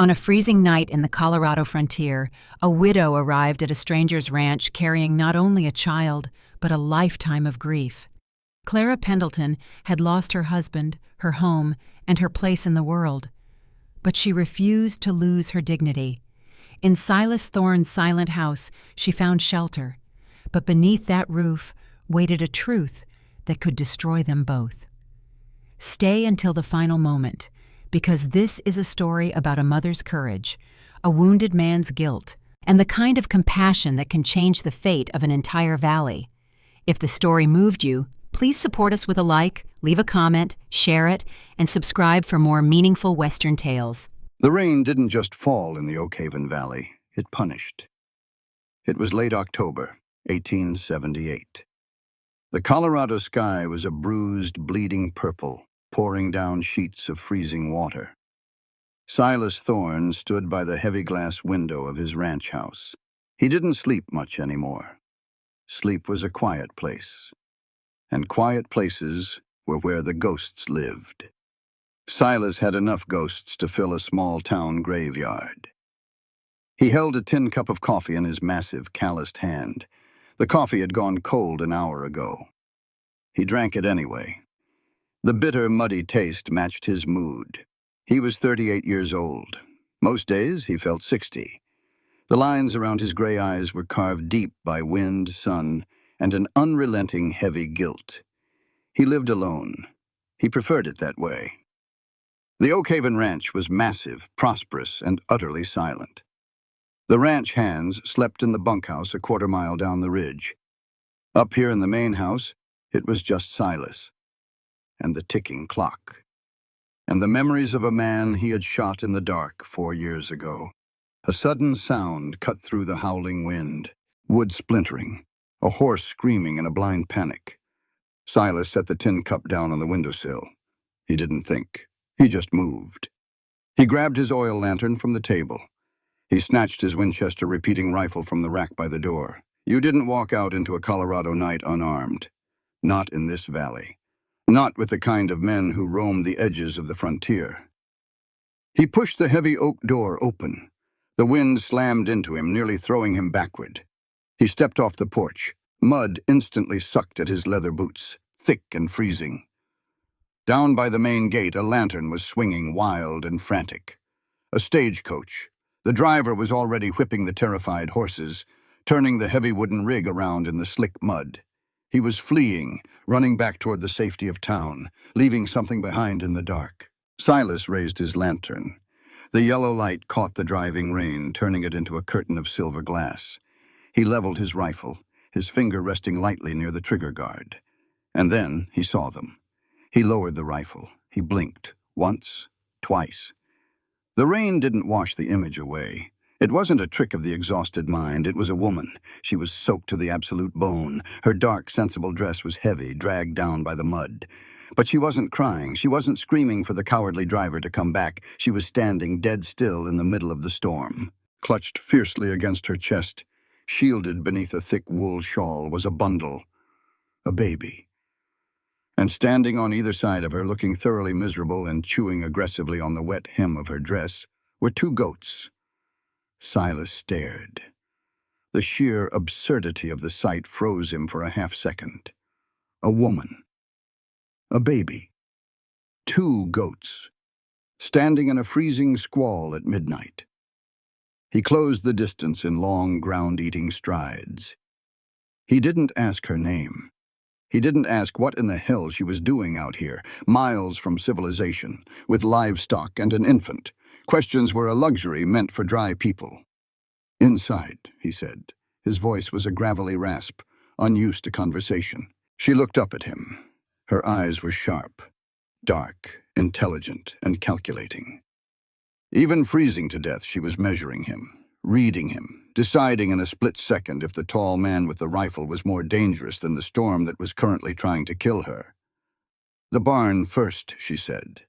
On a freezing night in the Colorado frontier, a widow arrived at a stranger's ranch carrying not only a child, but a lifetime of grief. Clara Pendleton had lost her husband, her home, and her place in the world. But she refused to lose her dignity. In Silas Thorne's silent house, she found shelter. But beneath that roof waited a truth that could destroy them both. Stay until the final moment, because this is a story about a mother's courage, a wounded man's guilt, and the kind of compassion that can change the fate of an entire valley. If the story moved you, please support us with a like, leave a comment, share it, and subscribe for more meaningful Western tales. The rain didn't just fall in the Oak Haven Valley, it punished. It was late October, 1878. The Colorado sky was a bruised, bleeding purple, pouring down sheets of freezing water. Silas Thorne stood by the heavy glass window of his ranch house. He didn't sleep much anymore. Sleep was a quiet place, and quiet places were where the ghosts lived. Silas had enough ghosts to fill a small-town graveyard. He held a tin cup of coffee in his massive, calloused hand. The coffee had gone cold an hour ago. He drank it anyway. The bitter, muddy taste matched his mood. He was 38 years old. Most days he felt 60. The lines around his gray eyes were carved deep by wind, sun, and an unrelenting heavy guilt. He lived alone. He preferred it that way. The Oak Haven Ranch was massive, prosperous, and utterly silent. The ranch hands slept in the bunkhouse a quarter-mile down the ridge. Up here in the main house, it was just Silas and the ticking clock, and the memories of a man he had shot in the dark 4 years ago. A sudden sound cut through the howling wind, wood splintering, a horse screaming in a blind panic. Silas set the tin cup down on the windowsill. He didn't think. He just moved. He grabbed his oil lantern from the table. He snatched his Winchester repeating rifle from the rack by the door. You didn't walk out into a Colorado night unarmed. Not in this valley. Not with the kind of men who roam the edges of the frontier. He pushed the heavy oak door open. The wind slammed into him, nearly throwing him backward. He stepped off the porch. Mud instantly sucked at his leather boots, thick and freezing. Down by the main gate, a lantern was swinging wild and frantic. A stagecoach. The driver was already whipping the terrified horses, turning the heavy wooden rig around in the slick mud. He was fleeing, running back toward the safety of town, leaving something behind in the dark. Silas raised his lantern. The yellow light caught the driving rain, turning it into a curtain of silver glass. He leveled his rifle, his finger resting lightly near the trigger guard. And then he saw them. He lowered the rifle. He blinked. Once, twice. The rain didn't wash the image away. It wasn't a trick of the exhausted mind. It was a woman. She was soaked to the absolute bone. Her dark, sensible dress was heavy, dragged down by the mud. But she wasn't crying. She wasn't screaming for the cowardly driver to come back. She was standing dead still in the middle of the storm. Clutched fiercely against her chest, shielded beneath a thick wool shawl, was a bundle. A baby. And standing on either side of her, looking thoroughly miserable and chewing aggressively on the wet hem of her dress, were 2 goats. Silas stared. The sheer absurdity of the sight froze him for a half-second. A woman. A baby. 2 goats. Standing in a freezing squall at midnight. He closed the distance in long, ground-eating strides. He didn't ask her name. He didn't ask what in the hell she was doing out here, miles from civilization, with livestock and an infant. Questions were a luxury meant for dry people. Inside, he said. His voice was a gravelly rasp, unused to conversation. She looked up at him. Her eyes were sharp, dark, intelligent, and calculating. Even freezing to death, she was measuring him, reading him, deciding in a split second if the tall man with the rifle was more dangerous than the storm that was currently trying to kill her. The barn first, she said.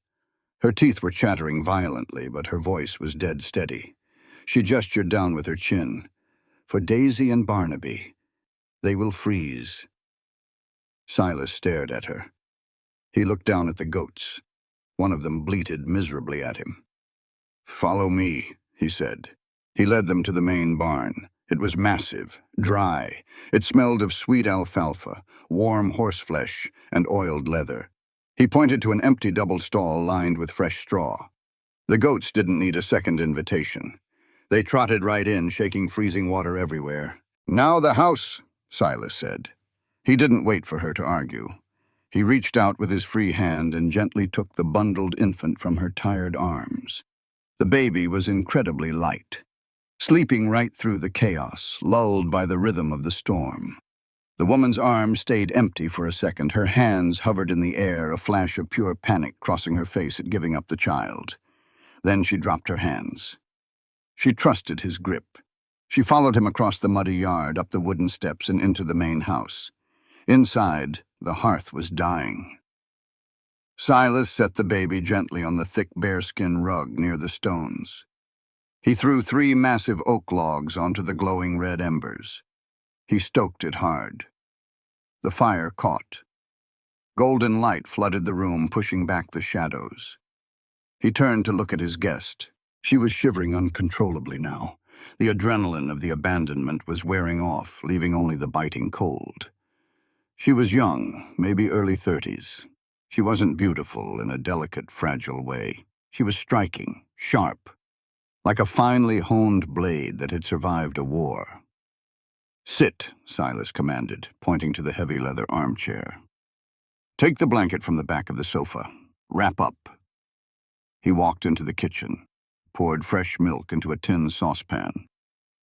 Her teeth were chattering violently, but her voice was dead steady. She gestured down with her chin. For Daisy and Barnaby, they will freeze. Silas stared at her. He looked down at the goats. One of them bleated miserably at him. "Follow me," he said. He led them to the main barn. It was massive, dry. It smelled of sweet alfalfa, warm horseflesh, and oiled leather. He pointed to an empty double stall lined with fresh straw. The goats didn't need a second invitation. They trotted right in, shaking freezing water everywhere. "Now the house," Silas said. He didn't wait for her to argue. He reached out with his free hand and gently took the bundled infant from her tired arms. The baby was incredibly light, sleeping right through the chaos, lulled by the rhythm of the storm. The woman's arms stayed empty for a second. Her hands hovered in the air, a flash of pure panic crossing her face at giving up the child. Then she dropped her hands. She trusted his grip. She followed him across the muddy yard, up the wooden steps, and into the main house. Inside, the hearth was dying. Silas set the baby gently on the thick bearskin rug near the stones. He threw 3 massive oak logs onto the glowing red embers. He stoked it hard. The fire caught. Golden light flooded the room, pushing back the shadows. He turned to look at his guest. She was shivering uncontrollably now. The adrenaline of the abandonment was wearing off, leaving only the biting cold. She was young, maybe early 30s. She wasn't beautiful in a delicate, fragile way. She was striking, sharp, like a finely honed blade that had survived a war. "Sit," Silas commanded, pointing to the heavy leather armchair. "Take the blanket from the back of the sofa. Wrap up." He walked into the kitchen, poured fresh milk into a tin saucepan,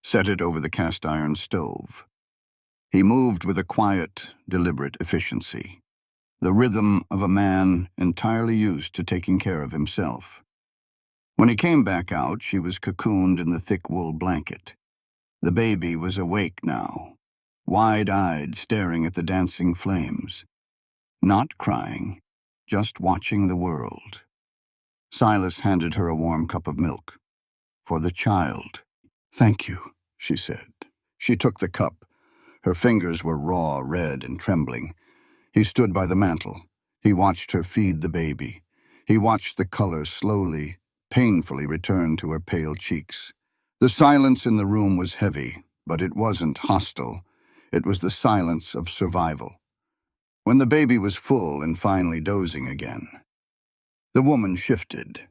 set it over the cast-iron stove. He moved with a quiet, deliberate efficiency, the rhythm of a man entirely used to taking care of himself. When he came back out, she was cocooned in the thick wool blanket. The baby was awake now, wide-eyed, staring at the dancing flames. Not crying, just watching the world. Silas handed her a warm cup of milk. "For the child." "Thank you," she said. She took the cup. Her fingers were raw, red, and trembling. He stood by the mantel. He watched her feed the baby. He watched the color slowly, painfully return to her pale cheeks. The silence in the room was heavy, but it wasn't hostile. It was the silence of survival. When the baby was full and finally dozing again, the woman shifted.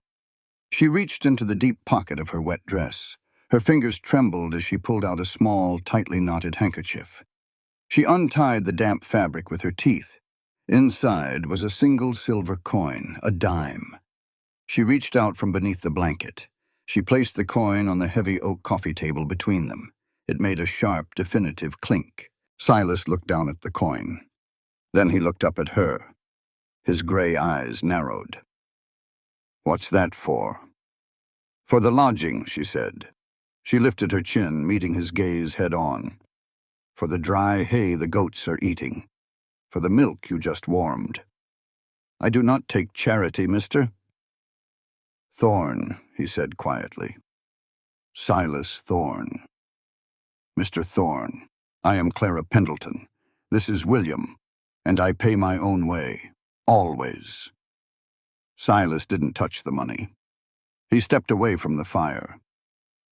She reached into the deep pocket of her wet dress. Her fingers trembled as she pulled out a small, tightly knotted handkerchief. She untied the damp fabric with her teeth. Inside was a single silver coin, a dime. She reached out from beneath the blanket. She placed the coin on the heavy oak coffee table between them. It made a sharp, definitive clink. Silas looked down at the coin. Then he looked up at her. His gray eyes narrowed. "What's that for?" "For the lodging," she said. She lifted her chin, meeting his gaze head-on. "For the dry hay the goats are eating. For the milk you just warmed." "I do not take charity, mister." "Thorne," he said quietly. "Silas Thorne. Mr. Thorne, I am Clara Pendleton. This is William, and I pay my own way. Always." Silas didn't touch the money. He stepped away from the fire.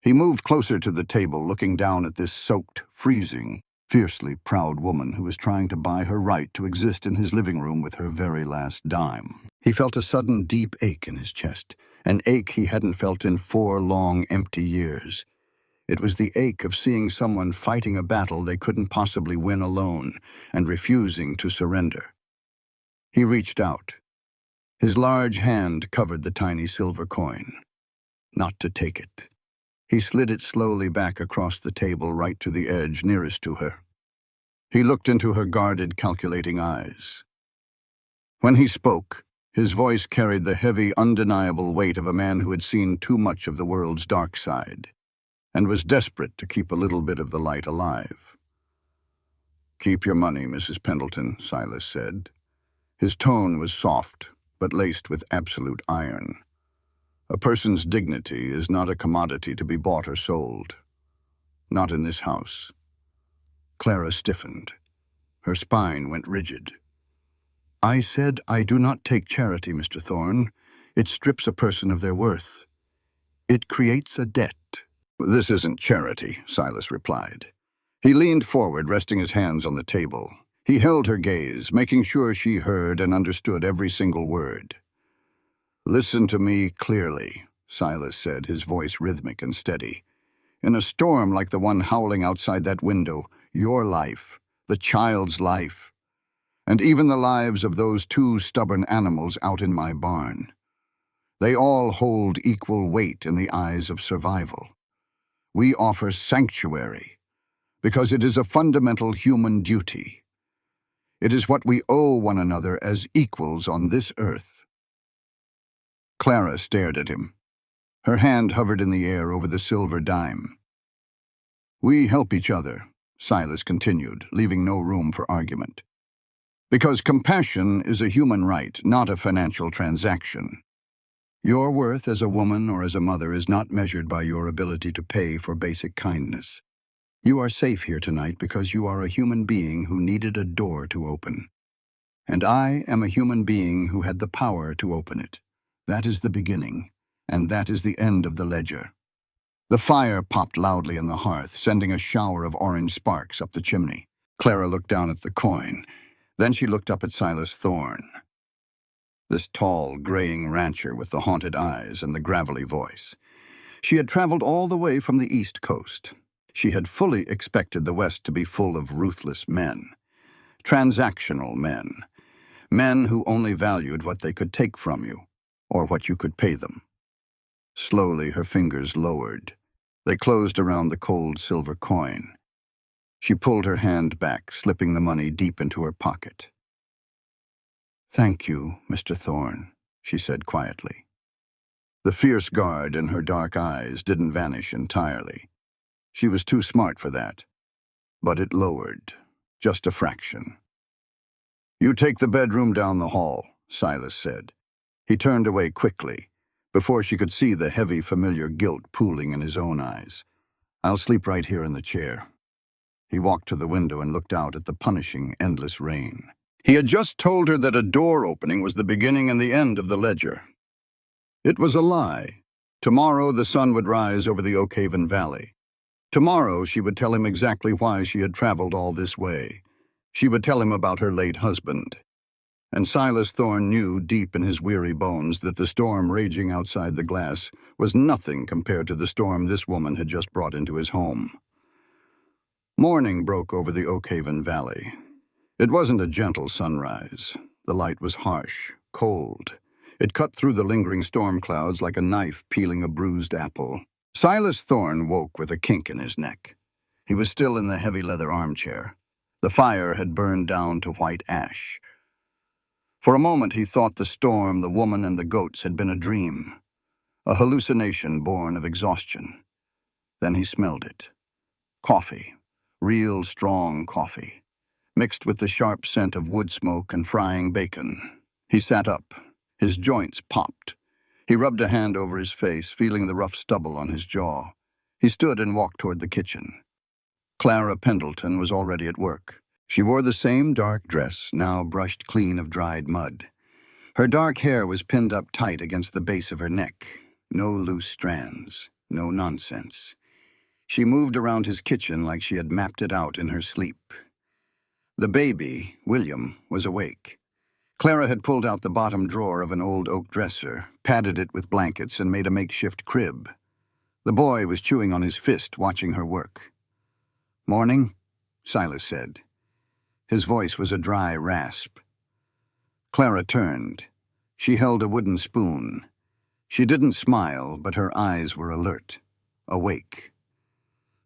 He moved closer to the table, looking down at this soaked, freezing, fiercely proud woman who was trying to buy her right to exist in his living room with her very last dime. He felt a sudden deep ache in his chest, an ache he hadn't felt in 4 long, empty years. It was the ache of seeing someone fighting a battle they couldn't possibly win alone and refusing to surrender. He reached out. His large hand covered the tiny silver coin. Not to take it. He slid it slowly back across the table right to the edge nearest to her. He looked into her guarded, calculating eyes. When he spoke, his voice carried the heavy, undeniable weight of a man who had seen too much of the world's dark side and was desperate to keep a little bit of the light alive. "Keep your money, Mrs. Pendleton," Silas said. His tone was soft, but laced with absolute iron. A person's dignity is not a commodity to be bought or sold. Not in this house. Clara stiffened. Her spine went rigid. "I said I do not take charity, Mr. Thorne. It strips a person of their worth." It creates a debt. This isn't charity, Silas replied. He leaned forward, resting his hands on the table. He held her gaze, making sure she heard and understood every single word. Listen to me clearly, Silas said, his voice rhythmic and steady. In a storm like the one howling outside that window, your life, the child's life, and even the lives of those two stubborn animals out in my barn, they all hold equal weight in the eyes of survival. We offer sanctuary because it is a fundamental human duty. It is what we owe one another as equals on this earth. Clara stared at him. Her hand hovered in the air over the silver dime. We help each other, Silas continued, leaving no room for argument. Because compassion is a human right, not a financial transaction. Your worth as a woman or as a mother is not measured by your ability to pay for basic kindness. You are safe here tonight because you are a human being who needed a door to open. And I am a human being who had the power to open it. That is the beginning, and that is the end of the ledger. The fire popped loudly in the hearth, sending a shower of orange sparks up the chimney. Clara looked down at the coin. Then she looked up at Silas Thorne, this tall, graying rancher with the haunted eyes and the gravelly voice. She had traveled all the way from the East Coast. She had fully expected the West to be full of ruthless men, transactional men, men who only valued what they could take from you, or what you could pay them. Slowly her fingers lowered. They closed around the cold silver coin. She pulled her hand back, slipping the money deep into her pocket. "Thank you, Mr. Thorne," she said quietly. The fierce guard in her dark eyes didn't vanish entirely. She was too smart for that. But it lowered, just a fraction. "You take the bedroom down the hall," Silas said. He turned away quickly, before she could see the heavy, familiar guilt pooling in his own eyes. "I'll sleep right here in the chair." He walked to the window and looked out at the punishing, endless rain. He had just told her that a door opening was the beginning and the end of the ledger. It was a lie. Tomorrow the sun would rise over the Oakhaven Valley. Tomorrow she would tell him exactly why she had traveled all this way. She would tell him about her late husband. And Silas Thorne knew deep in his weary bones that the storm raging outside the glass was nothing compared to the storm this woman had just brought into his home. Morning broke over the Oakhaven Valley. It wasn't a gentle sunrise. The light was harsh, cold. It cut through the lingering storm clouds like a knife peeling a bruised apple. Silas Thorne woke with a kink in his neck. He was still in the heavy leather armchair. The fire had burned down to white ash. For a moment he thought the storm, the woman, and the goats had been a dream, a hallucination born of exhaustion. Then he smelled it. Coffee, real strong coffee, mixed with the sharp scent of wood smoke and frying bacon. He sat up. His joints popped. He rubbed a hand over his face, feeling the rough stubble on his jaw. He stood and walked toward the kitchen. Clara Pendleton was already at work. She wore the same dark dress, now brushed clean of dried mud. Her dark hair was pinned up tight against the base of her neck. No loose strands, no nonsense. She moved around his kitchen like she had mapped it out in her sleep. The baby, William, was awake. Clara had pulled out the bottom drawer of an old oak dresser, padded it with blankets, and made a makeshift crib. The boy was chewing on his fist, watching her work. "Morning," Silas said. His voice was a dry rasp. Clara turned. She held a wooden spoon. She didn't smile, but her eyes were alert, awake.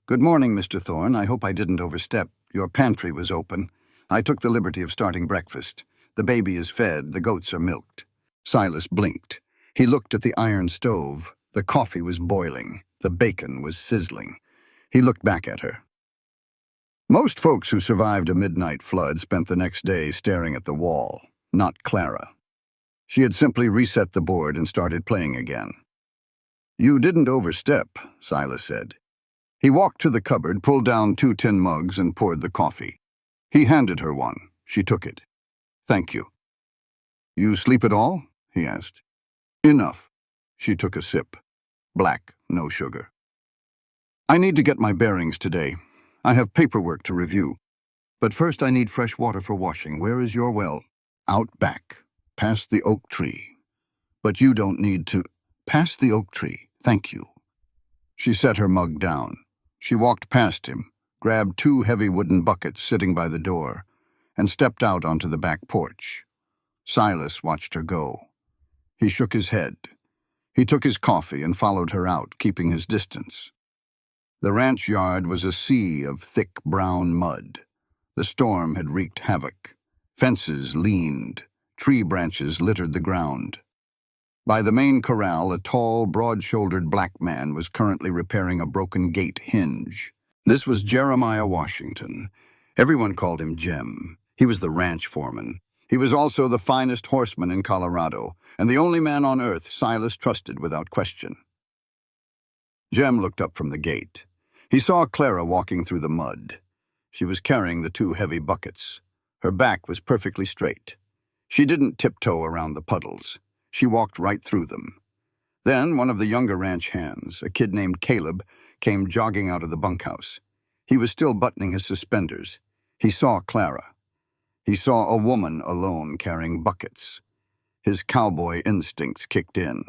"Good morning, Mr. Thorne. I hope I didn't overstep. Your pantry was open. I took the liberty of starting breakfast. The baby is fed, the goats are milked." Silas blinked. He looked at the iron stove. The coffee was boiling. The bacon was sizzling. He looked back at her. Most folks who survived a midnight flood spent the next day staring at the wall, not Clara. She had simply reset the board and started playing again. "You didn't overstep," Silas said. He walked to the cupboard, pulled down 2 tin mugs, and poured the coffee. He handed her one. She took it. "Thank you." "You sleep at all?" he asked. "Enough." She took a sip. Black, no sugar. I need to get my bearings today. I have paperwork to review. But first I need fresh water for washing. Where is your well? Out back, past the oak tree. But you don't need to. Past the oak tree, thank you. She set her mug down. She walked past him, grabbed two heavy wooden buckets sitting by the door, and stepped out onto the back porch. Silas watched her go. He shook his head. He took his coffee and followed her out, keeping his distance. The ranch yard was a sea of thick brown mud. The storm had wreaked havoc. Fences leaned. Tree branches littered the ground. By the main corral, a tall, broad-shouldered black man was currently repairing a broken gate hinge. This was Jeremiah Washington. Everyone called him Jem. He was the ranch foreman. He was also the finest horseman in Colorado, and the only man on earth Silas trusted without question. Jem looked up from the gate. He saw Clara walking through the mud. She was carrying the two heavy buckets. Her back was perfectly straight. She didn't tiptoe around the puddles. She walked right through them. Then one of the younger ranch hands, a kid named Caleb, came jogging out of the bunkhouse. He was still buttoning his suspenders. He saw Clara. He saw a woman alone carrying buckets. His cowboy instincts kicked in.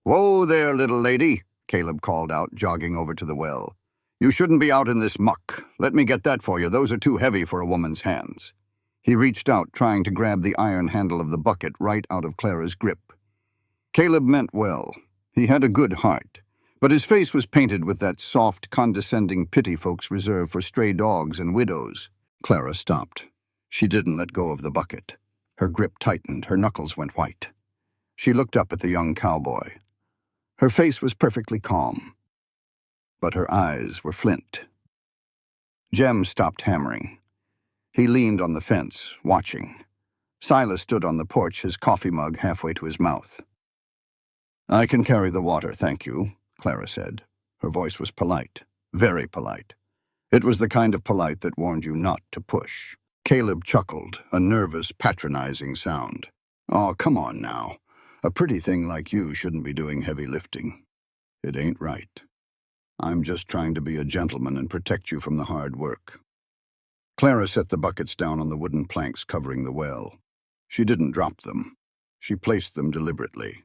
"Whoa there, little lady," Caleb called out, jogging over to the well. "You shouldn't be out in this muck. Let me get that for you. Those are too heavy for a woman's hands." He reached out, trying to grab the iron handle of the bucket right out of Clara's grip. Caleb meant well. He had a good heart, but his face was painted with that soft, condescending pity folks reserve for stray dogs and widows. Clara stopped. She didn't let go of the bucket. Her grip tightened, her knuckles went white. She looked up at the young cowboy. Her face was perfectly calm, but her eyes were flint. Jem stopped hammering. He leaned on the fence, watching. Silas stood on the porch, his coffee mug halfway to his mouth. "I can carry the water, thank you," Clara said. Her voice was polite, very polite. It was the kind of polite that warned you not to push. Caleb chuckled, a nervous, patronizing sound. "Oh, come on now. A pretty thing like you shouldn't be doing heavy lifting. It ain't right. I'm just trying to be a gentleman and protect you from the hard work." Clara set the buckets down on the wooden planks covering the well. She didn't drop them. She placed them deliberately.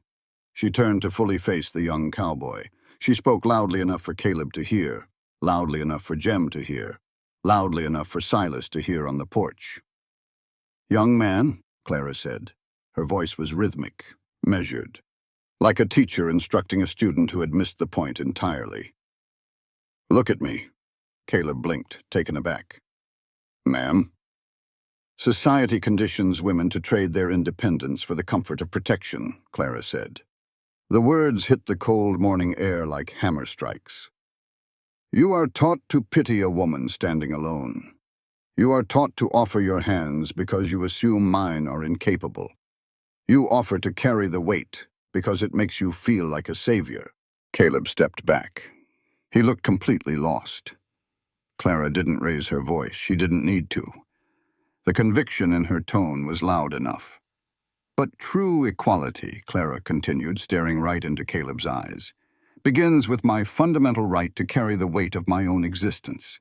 She turned to fully face the young cowboy. She spoke loudly enough for Caleb to hear, loudly enough for Jem to hear, loudly enough for Silas to hear on the porch. "Young man," Clara said. Her voice was rhythmic, measured, like a teacher instructing a student who had missed the point entirely. "Look at me." Caleb blinked, taken aback. "Ma'am?" "Society conditions women to trade their independence for the comfort of protection," Clara said. The words hit the cold morning air like hammer strikes. "You are taught to pity a woman standing alone. You are taught to offer your hands because you assume mine are incapable. You offer to carry the weight because it makes you feel like a savior." Caleb stepped back. He looked completely lost. Clara didn't raise her voice. She didn't need to. The conviction in her tone was loud enough. "But true equality," Clara continued, staring right into Caleb's eyes, "begins with my fundamental right to carry the weight of my own existence.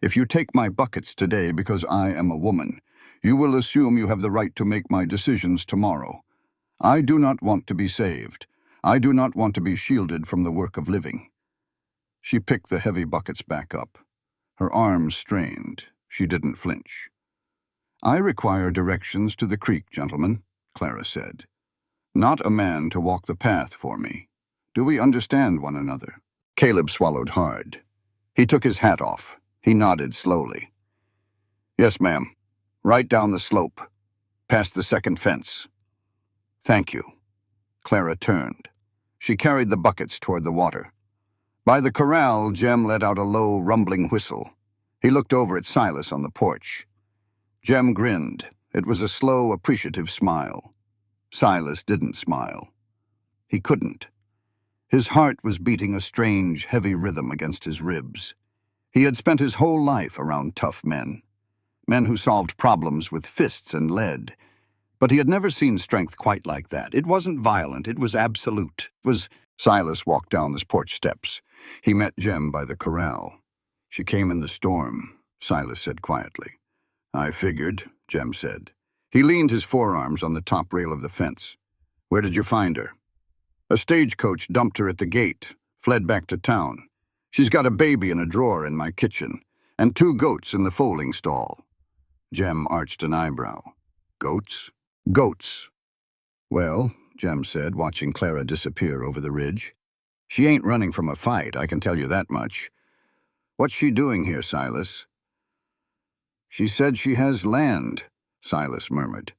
If you take my buckets today because I am a woman, you will assume you have the right to make my decisions tomorrow. I do not want to be saved. I do not want to be shielded from the work of living." She picked the heavy buckets back up. Her arms strained. She didn't flinch. "I require directions to the creek, gentlemen," Clara said. "Not a man to walk the path for me. Do we understand one another?" Caleb swallowed hard. He took his hat off. He nodded slowly. "Yes, ma'am. Right down the slope. Past the second fence." "Thank you." Clara turned. She carried the buckets toward the water. By the corral, Jem let out a low, rumbling whistle. He looked over at Silas on the porch. Jem grinned. It was a slow, appreciative smile. Silas didn't smile. He couldn't. His heart was beating a strange, heavy rhythm against his ribs. He had spent his whole life around tough men who solved problems with fists and lead. But he had never seen strength quite like that. It wasn't violent, it was absolute. It was Silas walked down the porch steps. He met Jem by the corral. "She came in the storm," Silas said quietly. "I figured," Jem said. He leaned his forearms on the top rail of the fence. "Where did you find her?" "A stagecoach dumped her at the gate, fled back to town. She's got a baby in a drawer in my kitchen, and 2 goats in the foaling stall." Jem arched an eyebrow. "Goats?" "Goats." "Well," Jem said, watching Clara disappear over the ridge, "she ain't running from a fight, I can tell you that much. What's she doing here, Silas?" "She said she has land," Silas murmured.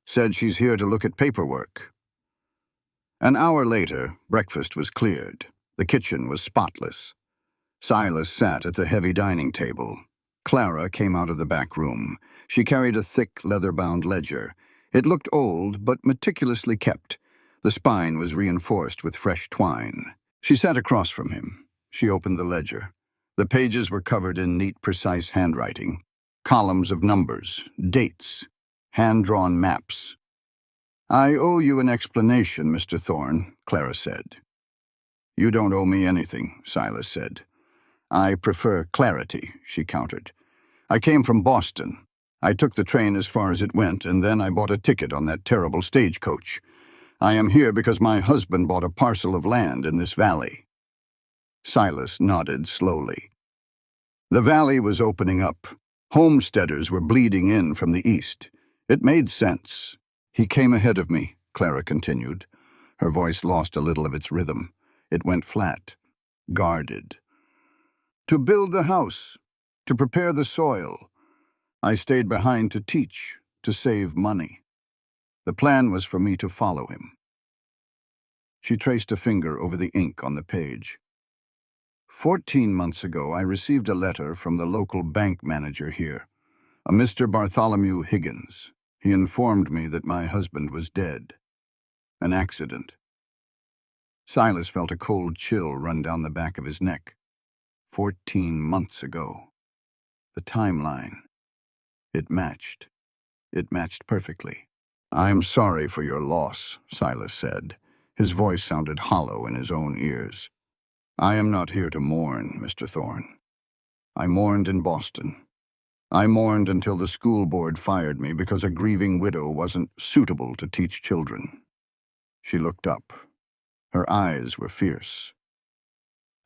"Said she's here to look at paperwork." An hour later, breakfast was cleared. The kitchen was spotless. Silas sat at the heavy dining table. Clara came out of the back room. She carried a thick, leather-bound ledger. It looked old, but meticulously kept. The spine was reinforced with fresh twine. She sat across from him. She opened the ledger. The pages were covered in neat, precise handwriting. Columns of numbers, dates, hand-drawn maps. "I owe you an explanation, Mr. Thorne," Clara said. "You don't owe me anything," Silas said. "I prefer clarity," she countered. "I came from Boston. I took the train as far as it went, and then I bought a ticket on that terrible stagecoach. I am here because my husband bought a parcel of land in this valley." Silas nodded slowly. The valley was opening up. Homesteaders were bleeding in from the east. It made sense. "He came ahead of me," Clara continued. Her voice lost a little of its rhythm. It went flat, guarded. "To build the house, to prepare the soil. I stayed behind to teach, to save money. The plan was for me to follow him." She traced a finger over the ink on the page. 14 months ago, I received a letter from the local bank manager here, a Mr. Bartholomew Higgins. He informed me that my husband was dead. An accident." Silas felt a cold chill run down the back of his neck. 14 months ago. The timeline. It matched. It matched perfectly. "I'm sorry for your loss," Silas said. His voice sounded hollow in his own ears. "I am not here to mourn, Mr. Thorne. I mourned in Boston. I mourned until the school board fired me because a grieving widow wasn't suitable to teach children." She looked up. Her eyes were fierce.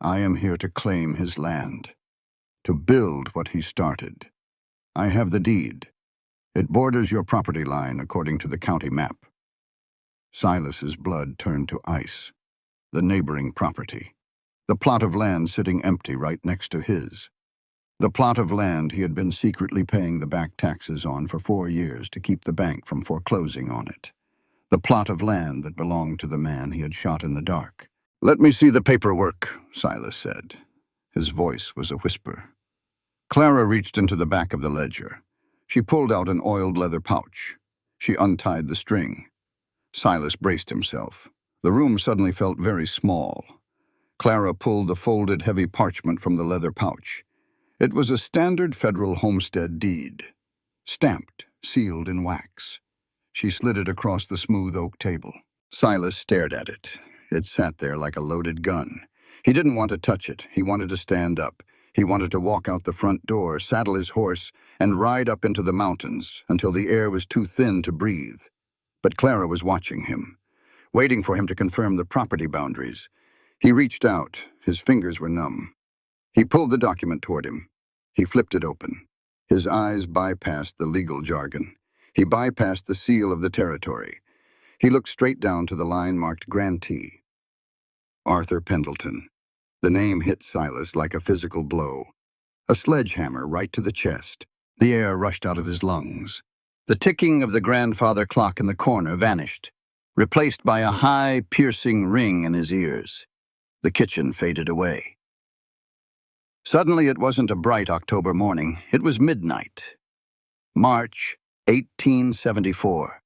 "I am here to claim his land, to build what he started. I have the deed. It borders your property line according to the county map." Silas's blood turned to ice. The neighboring property. The plot of land sitting empty right next to his. The plot of land he had been secretly paying the back taxes on for 4 years to keep the bank from foreclosing on it. The plot of land that belonged to the man he had shot in the dark. "Let me see the paperwork," Silas said. His voice was a whisper. Clara reached into the back of the ledger. She pulled out an oiled leather pouch. She untied the string. Silas braced himself. The room suddenly felt very small. Clara pulled the folded heavy parchment from the leather pouch. It was a standard federal homestead deed, stamped, sealed in wax. She slid it across the smooth oak table. Silas stared at it. It sat there like a loaded gun. He didn't want to touch it. He wanted to stand up. He wanted to walk out the front door, saddle his horse, and ride up into the mountains until the air was too thin to breathe. But Clara was watching him, waiting for him to confirm the property boundaries. He reached out. His fingers were numb. He pulled the document toward him. He flipped it open. His eyes bypassed the legal jargon. He bypassed the seal of the territory. He looked straight down to the line marked Grantee. Arthur Pendleton. The name hit Silas like a physical blow. A sledgehammer right to the chest. The air rushed out of his lungs. The ticking of the grandfather clock in the corner vanished, replaced by a high, piercing ring in his ears. The kitchen faded away. Suddenly, it wasn't a bright October morning. It was midnight. March 1874.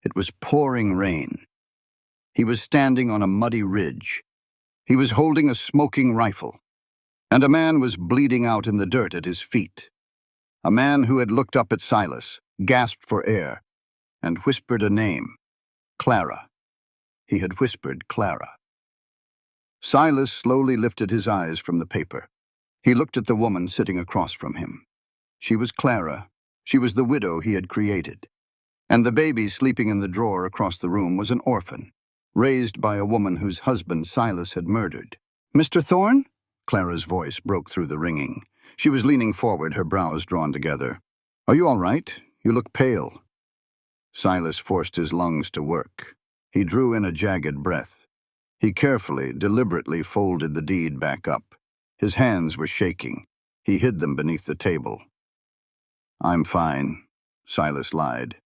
It was pouring rain. He was standing on a muddy ridge. He was holding a smoking rifle, and a man was bleeding out in the dirt at his feet. A man who had looked up at Silas, gasped for air, and whispered a name. Clara. He had whispered Clara. Silas slowly lifted his eyes from the paper. He looked at the woman sitting across from him. She was Clara. She was the widow he had created. And the baby sleeping in the drawer across the room was an orphan, raised by a woman whose husband Silas had murdered. "Mr. Thorne?" Clara's voice broke through the ringing. She was leaning forward, her brows drawn together. "Are you all right? You look pale." Silas forced his lungs to work. He drew in a jagged breath. He carefully, deliberately folded the deed back up. His hands were shaking. He hid them beneath the table. "I'm fine," Silas lied.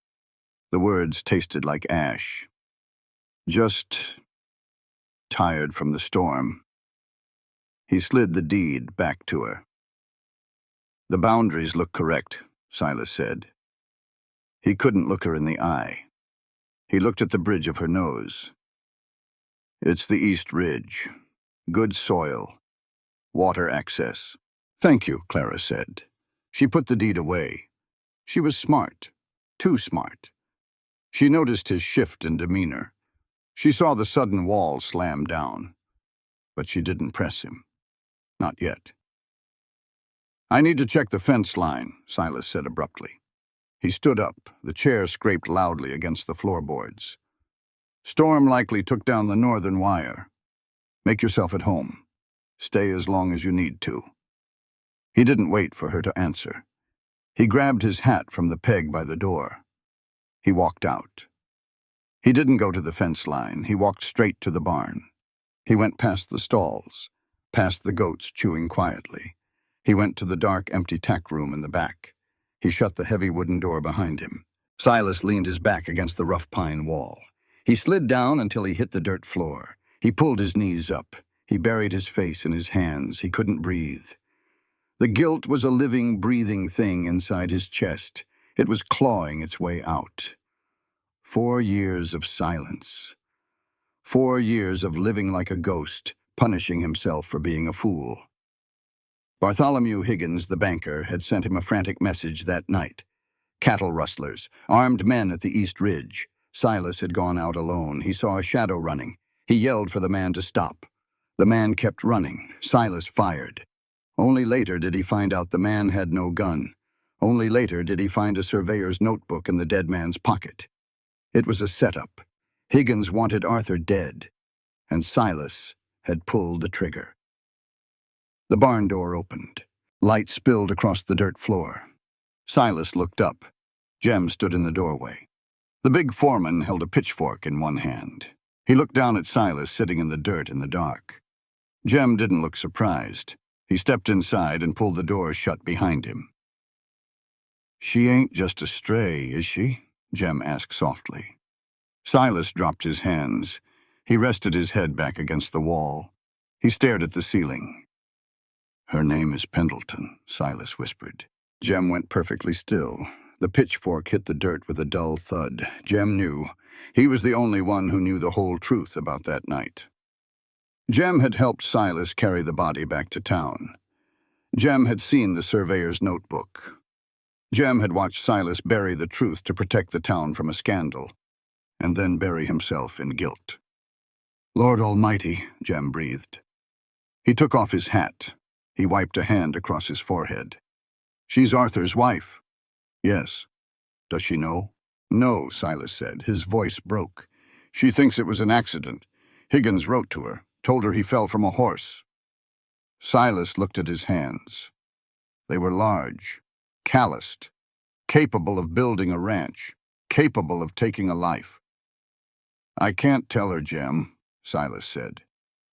The words tasted like ash. "Just tired from the storm." He slid the deed back to her. "The boundaries look correct," Silas said. He couldn't look her in the eye. He looked at the bridge of her nose. "It's the East Ridge. Good soil. Water access." "Thank you," Clara said. She put the deed away. She was smart. Too smart. She noticed his shift in demeanor. She saw the sudden wall slam down. But she didn't press him. Not yet. "I need to check the fence line," Silas said abruptly. He stood up. The chair scraped loudly against the floorboards. "Storm likely took down the northern wire. Make yourself at home. Stay as long as you need to." He didn't wait for her to answer. He grabbed his hat from the peg by the door. He walked out. He didn't go to the fence line. He walked straight to the barn. He went past the stalls, past the goats chewing quietly. He went to the dark, empty tack room in the back. He shut the heavy wooden door behind him. Silas leaned his back against the rough pine wall. He slid down until he hit the dirt floor. He pulled his knees up. He buried his face in his hands. He couldn't breathe. The guilt was a living, breathing thing inside his chest. It was clawing its way out. 4 years of silence. 4 years of living like a ghost, punishing himself for being a fool. Bartholomew Higgins, the banker, had sent him a frantic message that night. Cattle rustlers, armed men at the East Ridge. Silas had gone out alone. He saw a shadow running. He yelled for the man to stop. The man kept running. Silas fired. Only later did he find out the man had no gun. Only later did he find a surveyor's notebook in the dead man's pocket. It was a setup. Higgins wanted Arthur dead, and Silas had pulled the trigger. The barn door opened. Light spilled across the dirt floor. Silas looked up. Jem stood in the doorway. The big foreman held a pitchfork in one hand. He looked down at Silas sitting in the dirt in the dark. Jem didn't look surprised. He stepped inside and pulled the door shut behind him. "She ain't just a stray, is she?" Jem asked softly. Silas dropped his hands. He rested his head back against the wall. He stared at the ceiling. "Her name is Pendleton," Silas whispered. Jem went perfectly still. The pitchfork hit the dirt with a dull thud. Jem knew. He was the only one who knew the whole truth about that night. Jem had helped Silas carry the body back to town. Jem had seen the surveyor's notebook. Jem had watched Silas bury the truth to protect the town from a scandal, and then bury himself in guilt. "Lord Almighty," Jem breathed. He took off his hat. He wiped a hand across his forehead. "She's Arthur's wife." "Yes." "Does she know?" "No," Silas said. His voice broke. "She thinks it was an accident. Higgins wrote to her, told her he fell from a horse." Silas looked at his hands. They were large, calloused, capable of building a ranch, capable of taking a life. "I can't tell her, Jem," Silas said.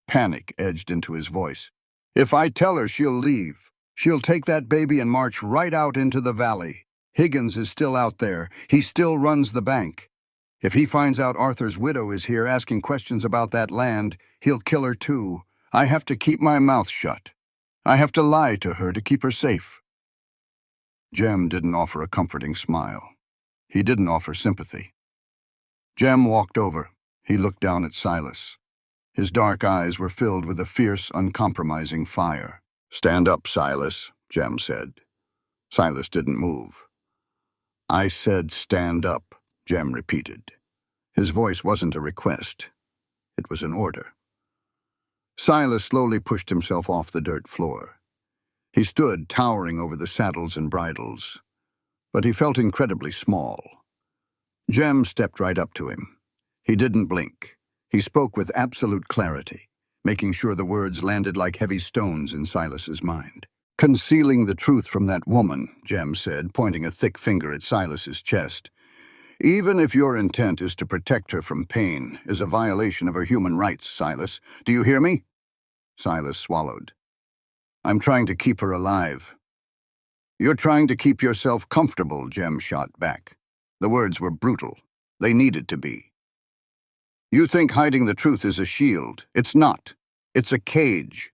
Panic edged into his voice. "If I tell her, she'll leave. She'll take that baby and march right out into the valley. Higgins is still out there. He still runs the bank. If he finds out Arthur's widow is here asking questions about that land, he'll kill her too. I have to keep my mouth shut. I have to lie to her to keep her safe." Jem didn't offer a comforting smile. He didn't offer sympathy. Jem walked over. He looked down at Silas. His dark eyes were filled with a fierce, uncompromising fire. "Stand up, Silas," Jem said. Silas didn't move. "I said stand up," Jem repeated. His voice wasn't a request. It was an order. Silas slowly pushed himself off the dirt floor. He stood towering over the saddles and bridles, but he felt incredibly small. Jem stepped right up to him. He didn't blink. He spoke with absolute clarity, making sure the words landed like heavy stones in Silas's mind. "Concealing the truth from that woman," Jem said, pointing a thick finger at Silas's chest, "even if your intent is to protect her from pain, is a violation of her human rights, Silas. Do you hear me?" Silas swallowed. "I'm trying to keep her alive." "You're trying to keep yourself comfortable," Jem shot back. The words were brutal. They needed to be. "You think hiding the truth is a shield. It's not. It's a cage.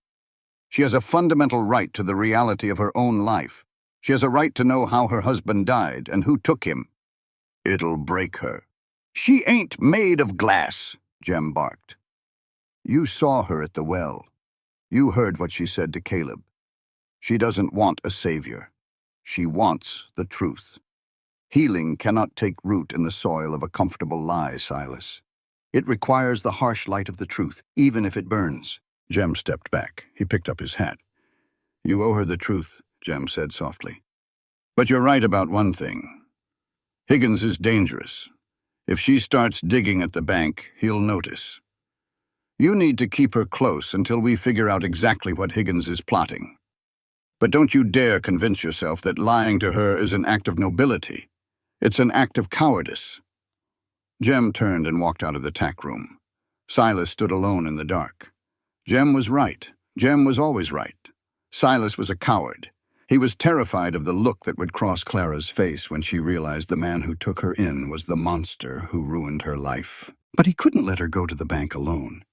She has a fundamental right to the reality of her own life. She has a right to know how her husband died and who took him. It'll break her." "She ain't made of glass," Jem barked. "You saw her at the well. You heard what she said to Caleb. She doesn't want a savior. She wants the truth. Healing cannot take root in the soil of a comfortable lie, Silas. It requires the harsh light of the truth, even if it burns." Jem stepped back. He picked up his hat. "You owe her the truth," Jem said softly. "But you're right about one thing. Higgins is dangerous. If she starts digging at the bank, he'll notice. You need to keep her close until we figure out exactly what Higgins is plotting. But don't you dare convince yourself that lying to her is an act of nobility. It's an act of cowardice." Jem turned and walked out of the tack room. Silas stood alone in the dark. Jem was right. Jem was always right. Silas was a coward. He was terrified of the look that would cross Clara's face when she realized the man who took her in was the monster who ruined her life. But he couldn't let her go to the bank alone.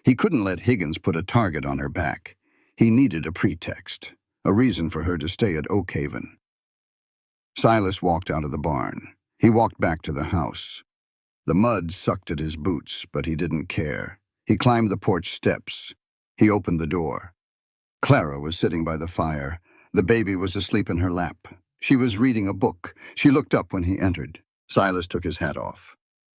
He couldn't let Higgins put a target on her back. He needed a pretext, a reason for her to stay at Oakhaven. Silas walked out of the barn. He walked back to the house. The mud sucked at his boots, but he didn't care. He climbed the porch steps. He opened the door. Clara was sitting by the fire. The baby was asleep in her lap. She was reading a book. She looked up when he entered. Silas took his hat off.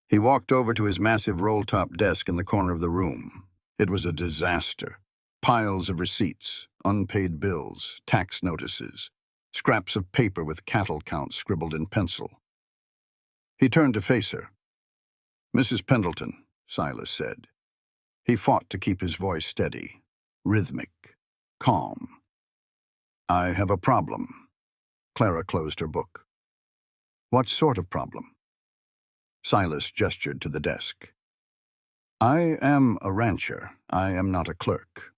He walked over to his massive roll-top desk in the corner of the room. It was a disaster. Piles of receipts, unpaid bills, tax notices, scraps of paper with cattle counts scribbled in pencil. He turned to face her. "Mrs. Pendleton," Silas said. He fought to keep his voice steady, rhythmic, calm. "I have a problem." Clara closed her book. "What sort of problem?" Silas gestured to the desk. "I am a rancher. I am not a clerk.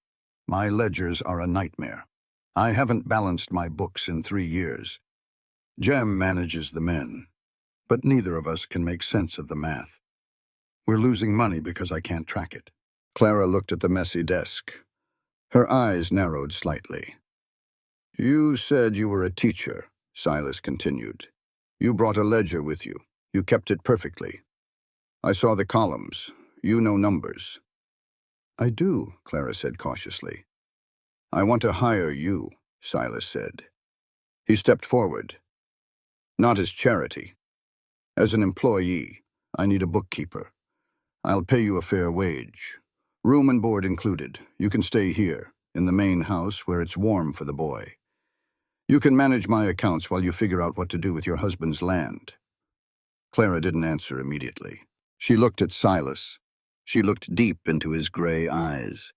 My ledgers are a nightmare. I haven't balanced my books in 3 years. Jem manages the men, but neither of us can make sense of the math. We're losing money because I can't track it." Clara looked at the messy desk. Her eyes narrowed slightly. "You said you were a teacher," Silas continued. "You brought a ledger with you. You kept it perfectly. I saw the columns. You know numbers." "I do," Clara said cautiously. "I want to hire you," Silas said. He stepped forward. "Not as charity. As an employee. I need a bookkeeper. I'll pay you a fair wage. Room and board included. You can stay here, in the main house where it's warm for the boy. You can manage my accounts while you figure out what to do with your husband's land." Clara didn't answer immediately. She looked at Silas. She looked deep into his gray eyes.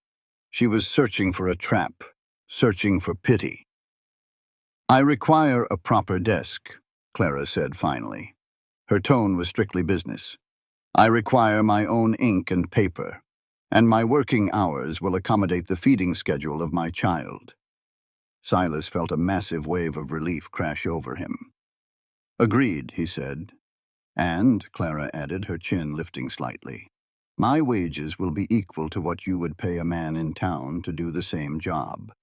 She was searching for a trap, searching for pity. "I require a proper desk," Clara said finally. Her tone was strictly business. "I require my own ink and paper, and my working hours will accommodate the feeding schedule of my child." Silas felt a massive wave of relief crash over him. "Agreed," he said. "And," Clara added, her chin lifting slightly, "my wages will be equal to what you would pay a man in town to do the same job.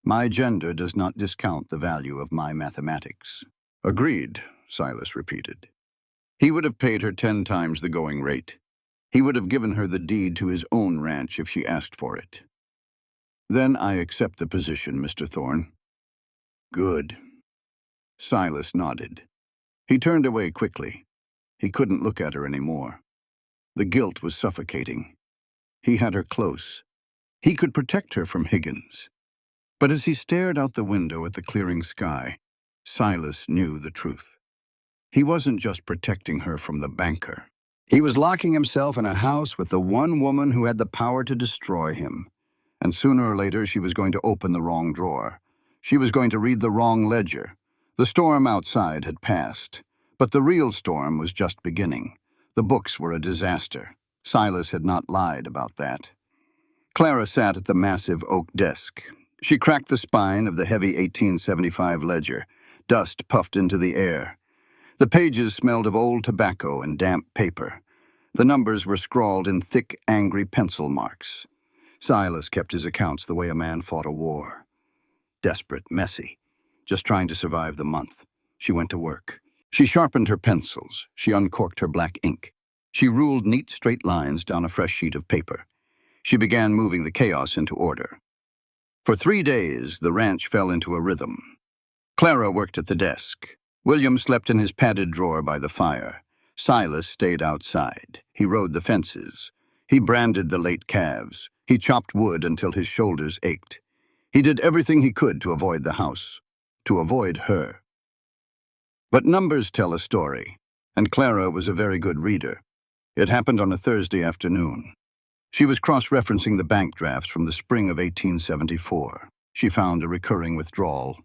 My gender does not discount the value of my mathematics." "Agreed," Silas repeated. He would have paid her 10 times the going rate. He would have given her the deed to his own ranch if she asked for it. "Then I accept the position, Mr. Thorne." "Good." Silas nodded. He turned away quickly. He couldn't look at her anymore. The guilt was suffocating. He had her close. He could protect her from Higgins. But as he stared out the window at the clearing sky, Silas knew the truth. He wasn't just protecting her from the banker. He was locking himself in a house with the one woman who had the power to destroy him. And sooner or later, she was going to open the wrong drawer. She was going to read the wrong ledger. The storm outside had passed, but the real storm was just beginning. The books were a disaster. Silas had not lied about that. Clara sat at the massive oak desk. She cracked the spine of the heavy 1875 ledger. Dust puffed into the air. The pages smelled of old tobacco and damp paper. The numbers were scrawled in thick, angry pencil marks. Silas kept his accounts the way a man fought a war. Desperate, messy, just trying to survive the month. She went to work. She sharpened her pencils. She uncorked her black ink. She ruled neat, straight lines down a fresh sheet of paper. She began moving the chaos into order. For 3 days, the ranch fell into a rhythm. Clara worked at the desk. William slept in his padded drawer by the fire. Silas stayed outside. He rode the fences. He branded the late calves. He chopped wood until his shoulders ached. He did everything he could to avoid the house, to avoid her. But numbers tell a story, and Clara was a very good reader. It happened on a Thursday afternoon. She was cross-referencing the bank drafts from the spring of 1874. She found a recurring withdrawal,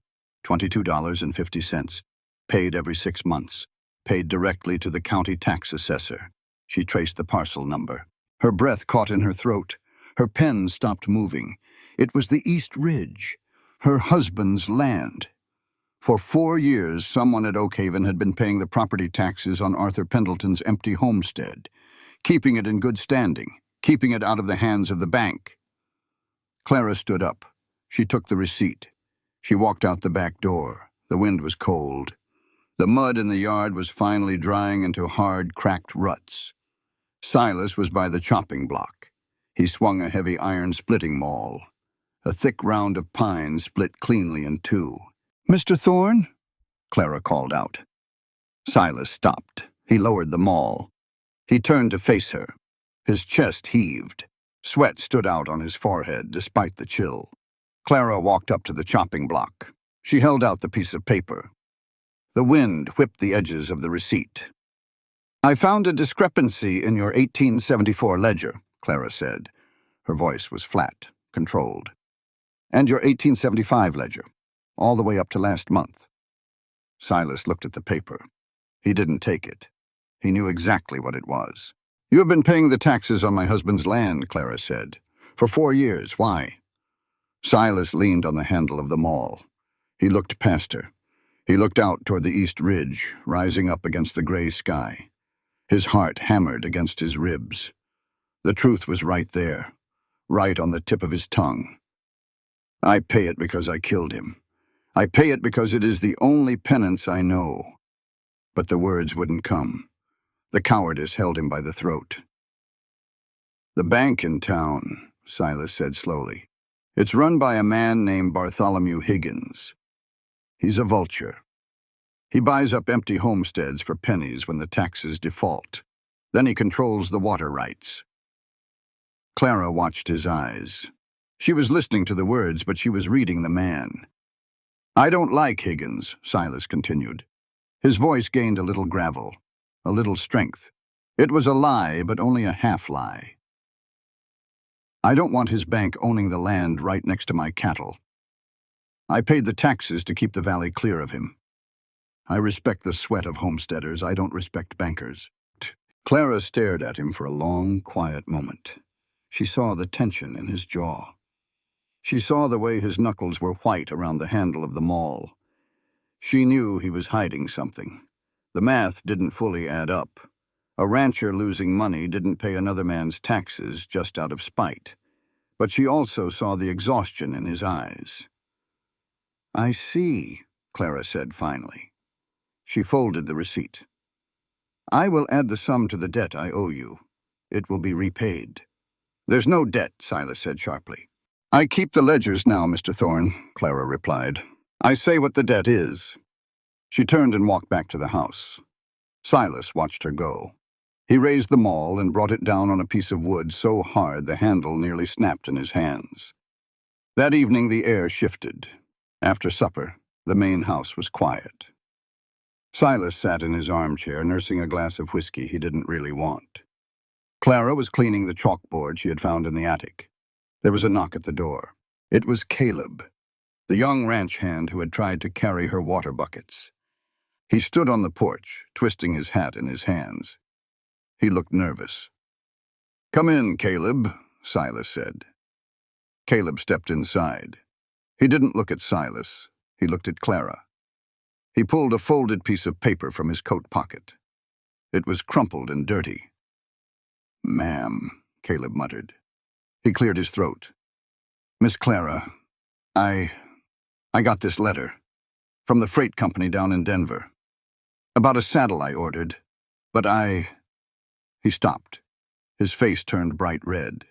$22.50, paid every 6 months, paid directly to the county tax assessor. She traced the parcel number. Her breath caught in her throat. Her pen stopped moving. It was the East Ridge, her husband's land. For 4 years, someone at Oakhaven had been paying the property taxes on Arthur Pendleton's empty homestead, keeping it in good standing, keeping it out of the hands of the bank. Clara stood up. She took the receipt. She walked out the back door. The wind was cold. The mud in the yard was finally drying into hard, cracked ruts. Silas was by the chopping block. He swung a heavy iron splitting maul. A thick round of pine split cleanly in two. "Mr. Thorne?" Clara called out. Silas stopped. He lowered the maul. He turned to face her. His chest heaved. Sweat stood out on his forehead despite the chill. Clara walked up to the chopping block. She held out the piece of paper. The wind whipped the edges of the receipt. "I found a discrepancy in your 1874 ledger," Clara said. Her voice was flat, controlled. "And your 1875 ledger, all the way up to last month." Silas looked at the paper. He didn't take it. He knew exactly what it was. "You have been paying the taxes on my husband's land," Clara said. "For 4 years. Why?" Silas leaned on the handle of the maul. He looked past her. He looked out toward the East Ridge, rising up against the gray sky. His heart hammered against his ribs. The truth was right there, right on the tip of his tongue. "I pay it because I killed him. I pay it because it is the only penance I know." But the words wouldn't come. The cowardice held him by the throat. "The bank in town," Silas said slowly. "It's run by a man named Bartholomew Higgins. He's a vulture. He buys up empty homesteads for pennies when the taxes default. Then he controls the water rights." Clara watched his eyes. She was listening to the words, but she was reading the man. "I don't like Higgins," Silas continued. His voice gained a little gravel, a little strength. It was a lie, but only a half-lie. "I don't want his bank owning the land right next to my cattle. I paid the taxes to keep the valley clear of him. I respect the sweat of homesteaders. I don't respect bankers." Clara stared at him for a long, quiet moment. She saw the tension in his jaw. She saw the way his knuckles were white around the handle of the maul. She knew he was hiding something. The math didn't fully add up. A rancher losing money didn't pay another man's taxes just out of spite. But she also saw the exhaustion in his eyes. "I see," Clara said finally. She folded the receipt. "I will add the sum to the debt I owe you. It will be repaid." "There's no debt," Silas said sharply. "I keep the ledgers now, Mr. Thorne," Clara replied. "I say what the debt is." She turned and walked back to the house. Silas watched her go. He raised the maul and brought it down on a piece of wood so hard the handle nearly snapped in his hands. That evening the air shifted. After supper, the main house was quiet. Silas sat in his armchair, nursing a glass of whiskey he didn't really want. Clara was cleaning the chalkboard she had found in the attic. There was a knock at the door. It was Caleb, the young ranch hand who had tried to carry her water buckets. He stood on the porch, twisting his hat in his hands. He looked nervous. "Come in, Caleb," Silas said. Caleb stepped inside. He didn't look at Silas. He looked at Clara. He pulled a folded piece of paper from his coat pocket. It was crumpled and dirty. "Ma'am," Caleb muttered. He cleared his throat. "Miss Clara, I got this letter from the freight company down in Denver about a saddle I ordered, but He stopped. His face turned bright red.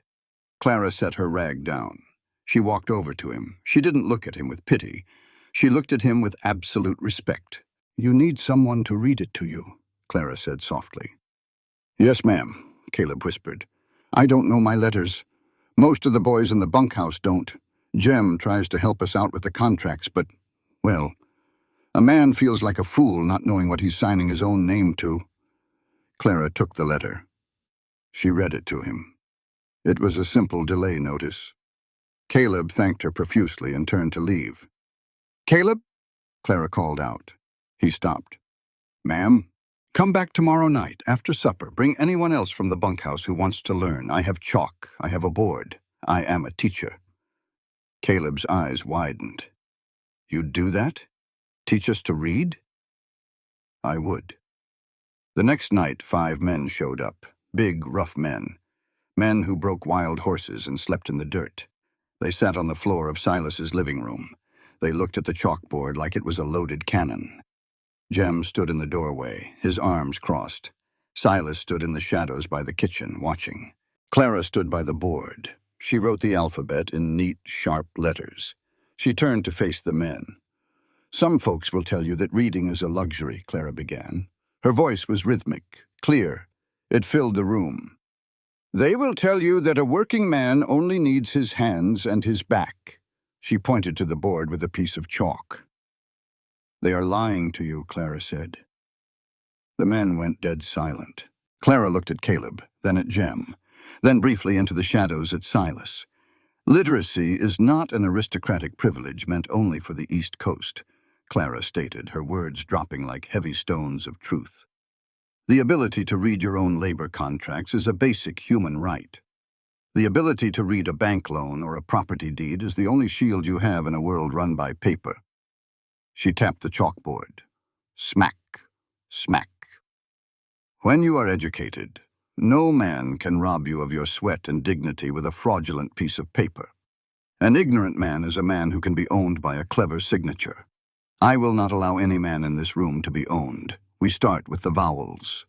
Clara set her rag down. She walked over to him. She didn't look at him with pity. She looked at him with absolute respect. "You need someone to read it to you," Clara said softly. "Yes, ma'am," Caleb whispered. "I don't know my letters. Most of the boys in the bunkhouse don't. Jem tries to help us out with the contracts, but, well, a man feels like a fool not knowing what he's signing his own name to." Clara took the letter. She read it to him. It was a simple delay notice. Caleb thanked her profusely and turned to leave. "Caleb?" Clara called out. He stopped. "Ma'am? Come back tomorrow night, after supper. Bring anyone else from the bunkhouse who wants to learn. I have chalk. I have a board. I am a teacher." Caleb's eyes widened. "You'd do that? Teach us to read?" "I would." The next night, 5 men showed up. Big, rough men. Men who broke wild horses and slept in the dirt. They sat on the floor of Silas's living room. They looked at the chalkboard like it was a loaded cannon. Jem stood in the doorway, his arms crossed. Silas stood in the shadows by the kitchen, watching. Clara stood by the board. She wrote the alphabet in neat, sharp letters. She turned to face the men. "Some folks will tell you that reading is a luxury," Clara began. Her voice was rhythmic, clear. It filled the room. "They will tell you that a working man only needs his hands and his back." She pointed to the board with a piece of chalk. "They are lying to you," Clara said. The men went dead silent. Clara looked at Caleb, then at Jem, then briefly into the shadows at Silas. "Literacy is not an aristocratic privilege meant only for the East Coast," Clara stated, her words dropping like heavy stones of truth. "The ability to read your own labor contracts is a basic human right. The ability to read a bank loan or a property deed is the only shield you have in a world run by paper." She tapped the chalkboard. Smack, smack. "When you are educated, no man can rob you of your sweat and dignity with a fraudulent piece of paper. An ignorant man is a man who can be owned by a clever signature. I will not allow any man in this room to be owned. We start with the vowels."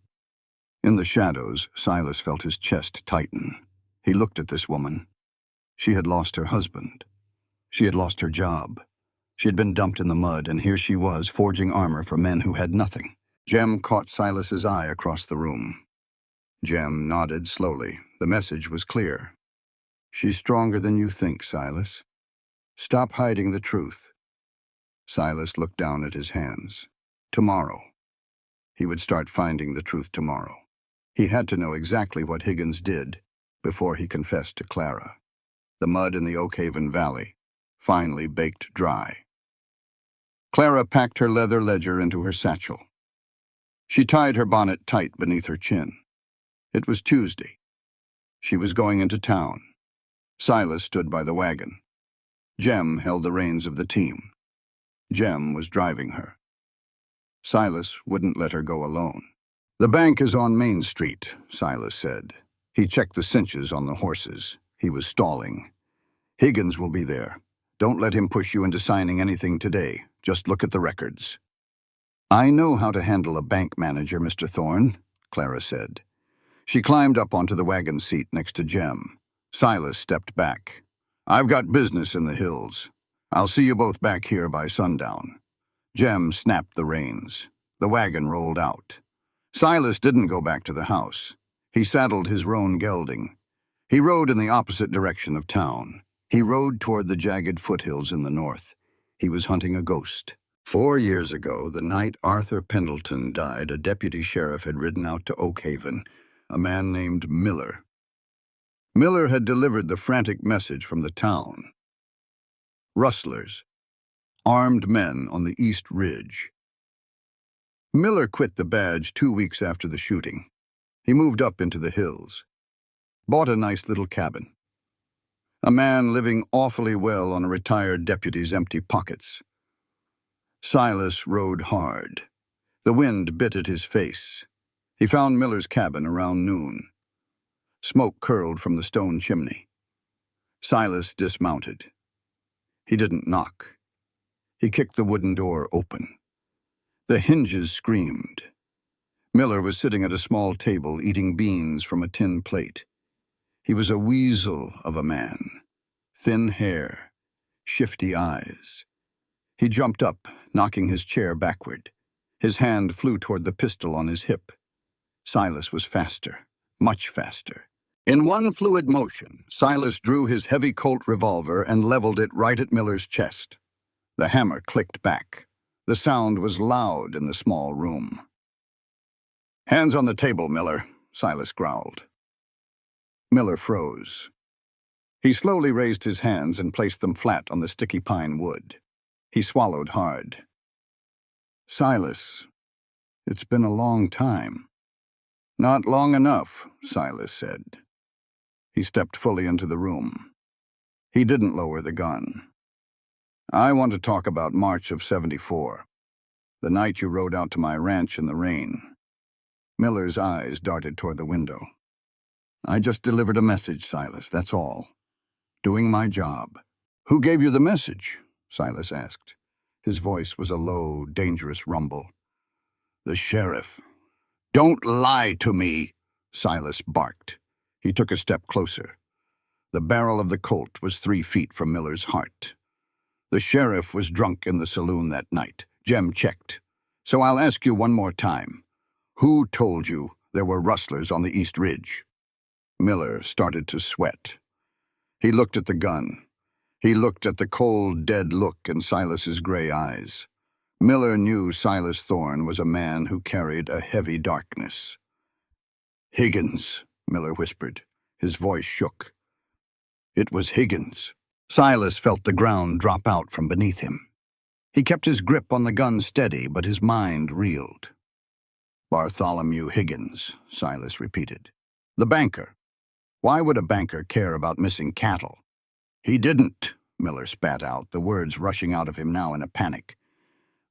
In the shadows, Silas felt his chest tighten. He looked at this woman. She had lost her husband. She had lost her job. She had been dumped in the mud, and here she was, forging armor for men who had nothing. Jem caught Silas's eye across the room. Jem nodded slowly. The message was clear. "She's stronger than you think, Silas. Stop hiding the truth." Silas looked down at his hands. Tomorrow. He would start finding the truth tomorrow. He had to know exactly what Higgins did before he confessed to Clara. The mud in the Oakhaven Valley, finally baked dry. Clara packed her leather ledger into her satchel. She tied her bonnet tight beneath her chin. It was Tuesday. She was going into town. Silas stood by the wagon. Jem held the reins of the team. Jem was driving her. Silas wouldn't let her go alone. "The bank is on Main Street," Silas said. He checked the cinches on the horses. He was stalling. "Higgins will be there. Don't let him push you into signing anything today. Just look at the records." "I know how to handle a bank manager, Mr. Thorne," Clara said. She climbed up onto the wagon seat next to Jem. Silas stepped back. "I've got business in the hills. I'll see you both back here by sundown." Jem snapped the reins. The wagon rolled out. Silas didn't go back to the house. He saddled his roan gelding. He rode in the opposite direction of town. He rode toward the jagged foothills in the north. He was hunting a ghost. 4 years ago, the night Arthur Pendleton died, a deputy sheriff had ridden out to Oak Haven, a man named Miller. Miller had delivered the frantic message from the town. Rustlers, armed men on the East Ridge. Miller quit the badge 2 weeks after the shooting. He moved up into the hills, bought a nice little cabin. A man living awfully well on a retired deputy's empty pockets. Silas rode hard. The wind bit at his face. He found Miller's cabin around noon. Smoke curled from the stone chimney. Silas dismounted. He didn't knock. He kicked the wooden door open. The hinges screamed. Miller was sitting at a small table eating beans from a tin plate. He was a weasel of a man. Thin hair, shifty eyes. He jumped up, knocking his chair backward. His hand flew toward the pistol on his hip. Silas was faster, much faster. In one fluid motion, Silas drew his heavy Colt revolver and leveled it right at Miller's chest. The hammer clicked back. The sound was loud in the small room. "Hands on the table, Miller," Silas growled. Miller froze. He slowly raised his hands and placed them flat on the sticky pine wood. He swallowed hard. "Silas, it's been a long time." "Not long enough," Silas said. He stepped fully into the room. He didn't lower the gun. "I want to talk about March of '74, the night you rode out to my ranch in the rain." Miller's eyes darted toward the window. "I just delivered a message, Silas, that's all. Doing my job." "Who gave you the message?" Silas asked. His voice was a low, dangerous rumble. "The sheriff." "Don't lie to me," Silas barked. He took a step closer. The barrel of the Colt was 3 feet from Miller's heart. "The sheriff was drunk in the saloon that night. Jem checked. So I'll ask you one more time. Who told you there were rustlers on the East Ridge?" Miller started to sweat. He looked at the gun. He looked at the cold, dead look in Silas's gray eyes. Miller knew Silas Thorne was a man who carried a heavy darkness. "Higgins," Miller whispered. His voice shook. It was Higgins. Silas felt the ground drop out from beneath him. He kept his grip on the gun steady, but his mind reeled. "Bartholomew Higgins," Silas repeated. "The banker. Why would a banker care about missing cattle?" "He didn't," Miller spat out, the words rushing out of him now in a panic.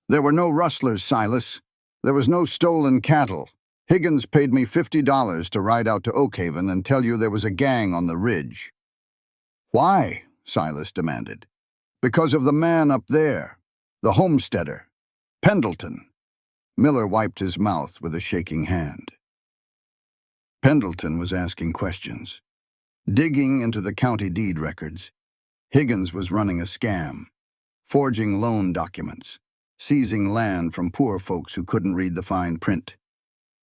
"There were no rustlers, Silas. There was no stolen cattle. Higgins paid me $50 to ride out to Oak Haven and tell you there was a gang on the ridge." "Why?" Silas demanded. "Because of the man up there, the homesteader, Pendleton." Miller wiped his mouth with a shaking hand. Pendleton was asking questions. Digging into the county deed records, Higgins was running a scam, forging loan documents, seizing land from poor folks who couldn't read the fine print.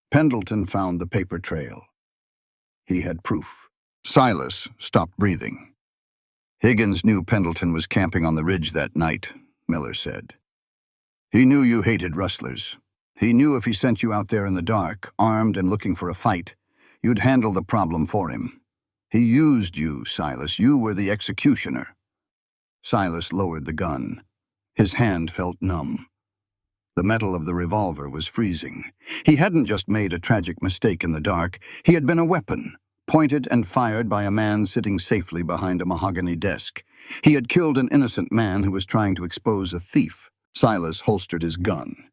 Pendleton found the paper trail. He had proof. Silas stopped breathing. "Higgins knew Pendleton was camping on the ridge that night," Miller said. "He knew you hated rustlers. He knew if he sent you out there in the dark, armed and looking for a fight, you'd handle the problem for him. He used you, Silas. You were the executioner." Silas lowered the gun. His hand felt numb. The metal of the revolver was freezing. He hadn't just made a tragic mistake in the dark. He had been a weapon, pointed and fired by a man sitting safely behind a mahogany desk. He had killed an innocent man who was trying to expose a thief. Silas holstered his gun.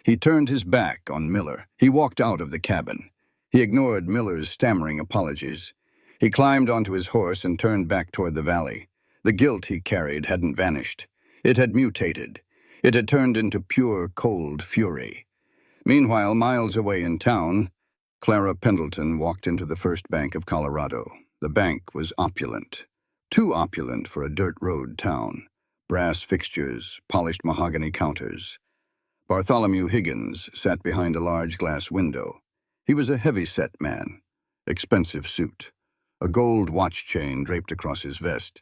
He turned his back on Miller. He walked out of the cabin. He ignored Miller's stammering apologies. He climbed onto his horse and turned back toward the valley. The guilt he carried hadn't vanished. It had mutated. It had turned into pure, cold fury. Meanwhile, miles away in town, Clara Pendleton walked into the First Bank of Colorado. The bank was opulent. Too opulent for a dirt road town. Brass fixtures, polished mahogany counters. Bartholomew Higgins sat behind a large glass window. He was a heavy-set man, expensive suit, a gold watch chain draped across his vest.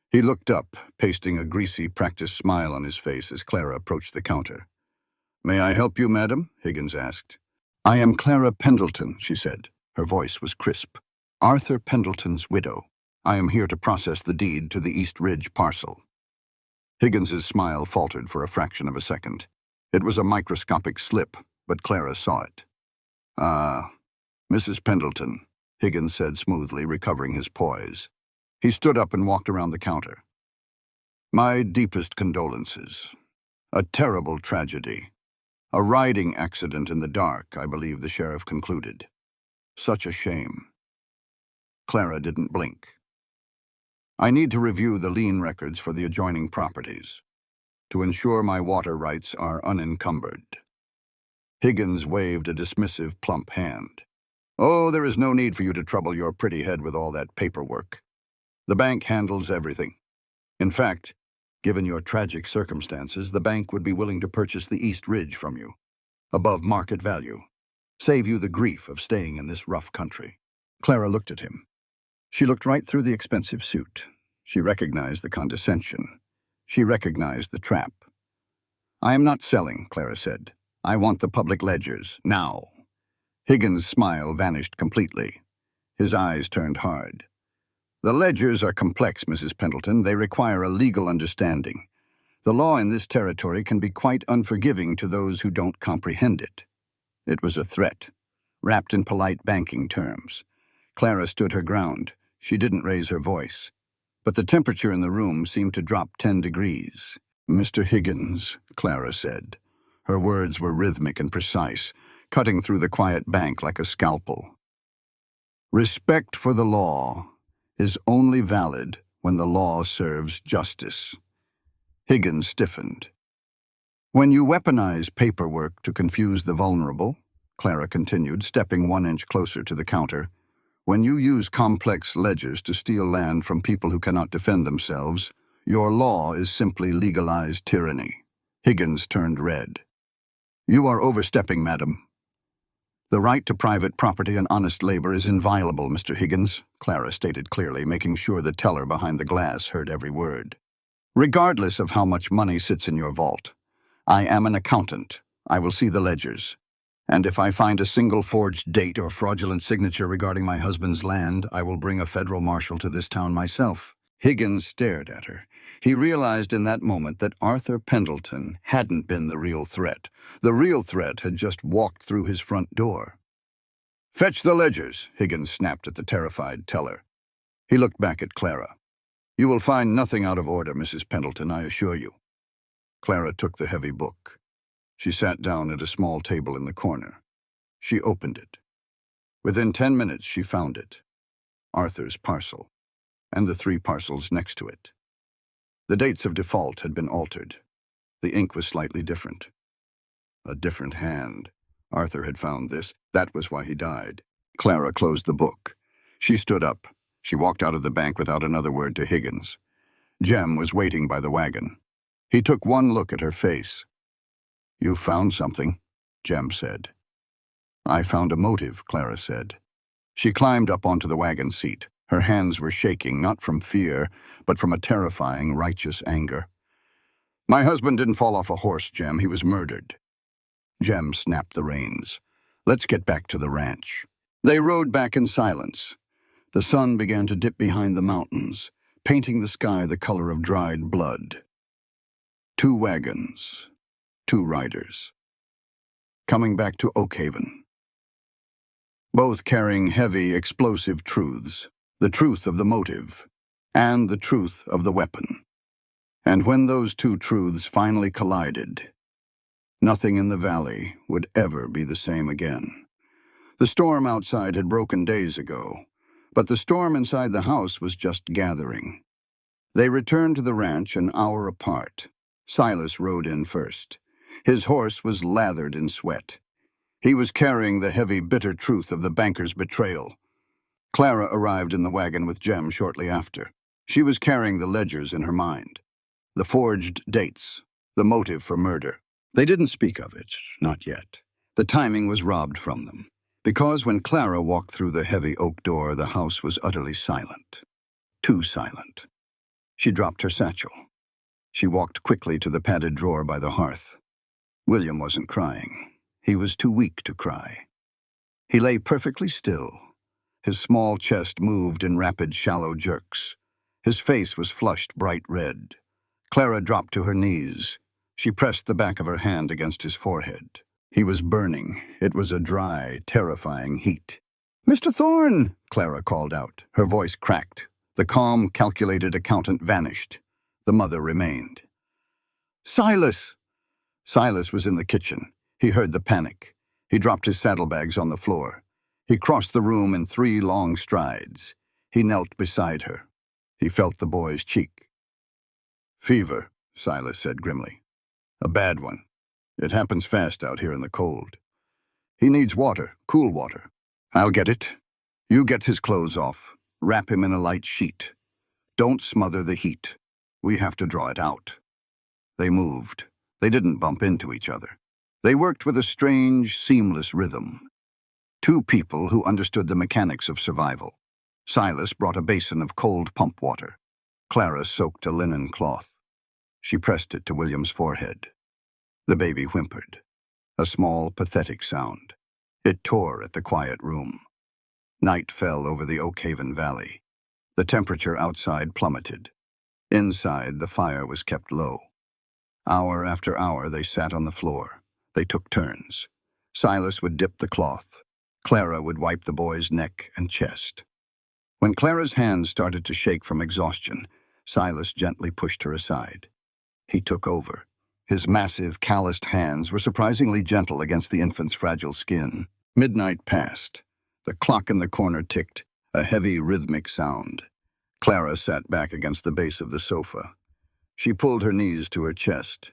He looked up, pasting a greasy, practiced smile on his face as Clara approached the counter. "May I help you, madam?" Higgins asked. "I am Clara Pendleton," she said. Her voice was crisp. "Arthur Pendleton's widow. I am here to process the deed to the East Ridge parcel." Higgins's smile faltered for a fraction of a second. It was a microscopic slip, but Clara saw it. "Ah, Mrs. Pendleton," Higgins said smoothly, recovering his poise. He stood up and walked around the counter. "My deepest condolences. A terrible tragedy. A riding accident in the dark, I believe the sheriff concluded. Such a shame." Clara didn't blink. "I need to review the lien records for the adjoining properties to ensure my water rights are unencumbered." Higgins waved a dismissive, plump hand. "Oh, there is no need for you to trouble your pretty head with all that paperwork. The bank handles everything. In fact, given your tragic circumstances, the bank would be willing to purchase the East Ridge from you, above market value, save you the grief of staying in this rough country." Clara looked at him. She looked right through the expensive suit. She recognized the condescension. She recognized the trap. "I am not selling," Clara said. "I want the public ledgers, now." Higgins' smile vanished completely. His eyes turned hard. "The ledgers are complex, Mrs. Pendleton. They require a legal understanding. The law in this territory can be quite unforgiving to those who don't comprehend it." It was a threat, wrapped in polite banking terms. Clara stood her ground. She didn't raise her voice. But the temperature in the room seemed to drop 10 degrees. "Mr. Higgins," Clara said. Her words were rhythmic and precise, cutting through the quiet bank like a scalpel. "Respect for the law is only valid when the law serves justice." Higgins stiffened. "When you weaponize paperwork to confuse the vulnerable," Clara continued, stepping 1 inch closer to the counter, "when you use complex ledgers to steal land from people who cannot defend themselves, your law is simply legalized tyranny." Higgins turned red. "You are overstepping, madam." "The right to private property and honest labor is inviolable, Mr. Higgins," Clara stated clearly, making sure the teller behind the glass heard every word. "Regardless of how much money sits in your vault, I am an accountant. I will see the ledgers. And if I find a single forged date or fraudulent signature regarding my husband's land, I will bring a federal marshal to this town myself." Higgins stared at her. He realized in that moment that Arthur Pendleton hadn't been the real threat. The real threat had just walked through his front door. "Fetch the ledgers," Higgins snapped at the terrified teller. He looked back at Clara. "You will find nothing out of order, Mrs. Pendleton, I assure you." Clara took the heavy book. She sat down at a small table in the corner. She opened it. Within 10 minutes, she found it. Arthur's parcel, and the 3 parcels next to it. The dates of default had been altered. The ink was slightly different. A different hand. Arthur had found this. That was why he died. Clara closed the book. She stood up. She walked out of the bank without another word to Higgins. Jem was waiting by the wagon. He took one look at her face. "You found something," Jem said. "I found a motive," Clara said. She climbed up onto the wagon seat. Her hands were shaking, not from fear, but from a terrifying, righteous anger. "My husband didn't fall off a horse, Jem. He was murdered." Jem snapped the reins. "Let's get back to the ranch." They rode back in silence. The sun began to dip behind the mountains, painting the sky the color of dried blood. 2 wagons, 2 riders. Coming back to Oakhaven. Both carrying heavy, explosive truths. The truth of the motive, and the truth of the weapon. And when those 2 truths finally collided, nothing in the valley would ever be the same again. The storm outside had broken days ago, but the storm inside the house was just gathering. They returned to the ranch an hour apart. Silas rode in first. His horse was lathered in sweat. He was carrying the heavy, bitter truth of the banker's betrayal. Clara arrived in the wagon with Jem shortly after. She was carrying the ledgers in her mind. The forged dates, the motive for murder. They didn't speak of it, not yet. The timing was robbed from them. Because when Clara walked through the heavy oak door, the house was utterly silent. Too silent. She dropped her satchel. She walked quickly to the padded drawer by the hearth. William wasn't crying. He was too weak to cry. He lay perfectly still. His small chest moved in rapid, shallow jerks. His face was flushed bright red. Clara dropped to her knees. She pressed the back of her hand against his forehead. He was burning. It was a dry, terrifying heat. "Mr. Thorne!" Clara called out. Her voice cracked. The calm, calculated accountant vanished. The mother remained. "Silas!" Silas was in the kitchen. He heard the panic. He dropped his saddlebags on the floor. He crossed the room in 3 long strides. He knelt beside her. He felt the boy's cheek. "Fever," Silas said grimly. "A bad one. It happens fast out here in the cold. He needs water, cool water. I'll get it. You get his clothes off. Wrap him in a light sheet. Don't smother the heat. We have to draw it out." They moved. They didn't bump into each other. They worked with a strange, seamless rhythm. 2 people who understood the mechanics of survival. Silas brought a basin of cold pump water. Clara soaked a linen cloth. She pressed it to William's forehead. The baby whimpered. A small, pathetic sound. It tore at the quiet room. Night fell over the Oakhaven Valley. The temperature outside plummeted. Inside, the fire was kept low. Hour after hour, they sat on the floor. They took turns. Silas would dip the cloth. Clara would wipe the boy's neck and chest. When Clara's hands started to shake from exhaustion, Silas gently pushed her aside. He took over. His massive, calloused hands were surprisingly gentle against the infant's fragile skin. Midnight passed. The clock in the corner ticked, a heavy, rhythmic sound. Clara sat back against the base of the sofa. She pulled her knees to her chest.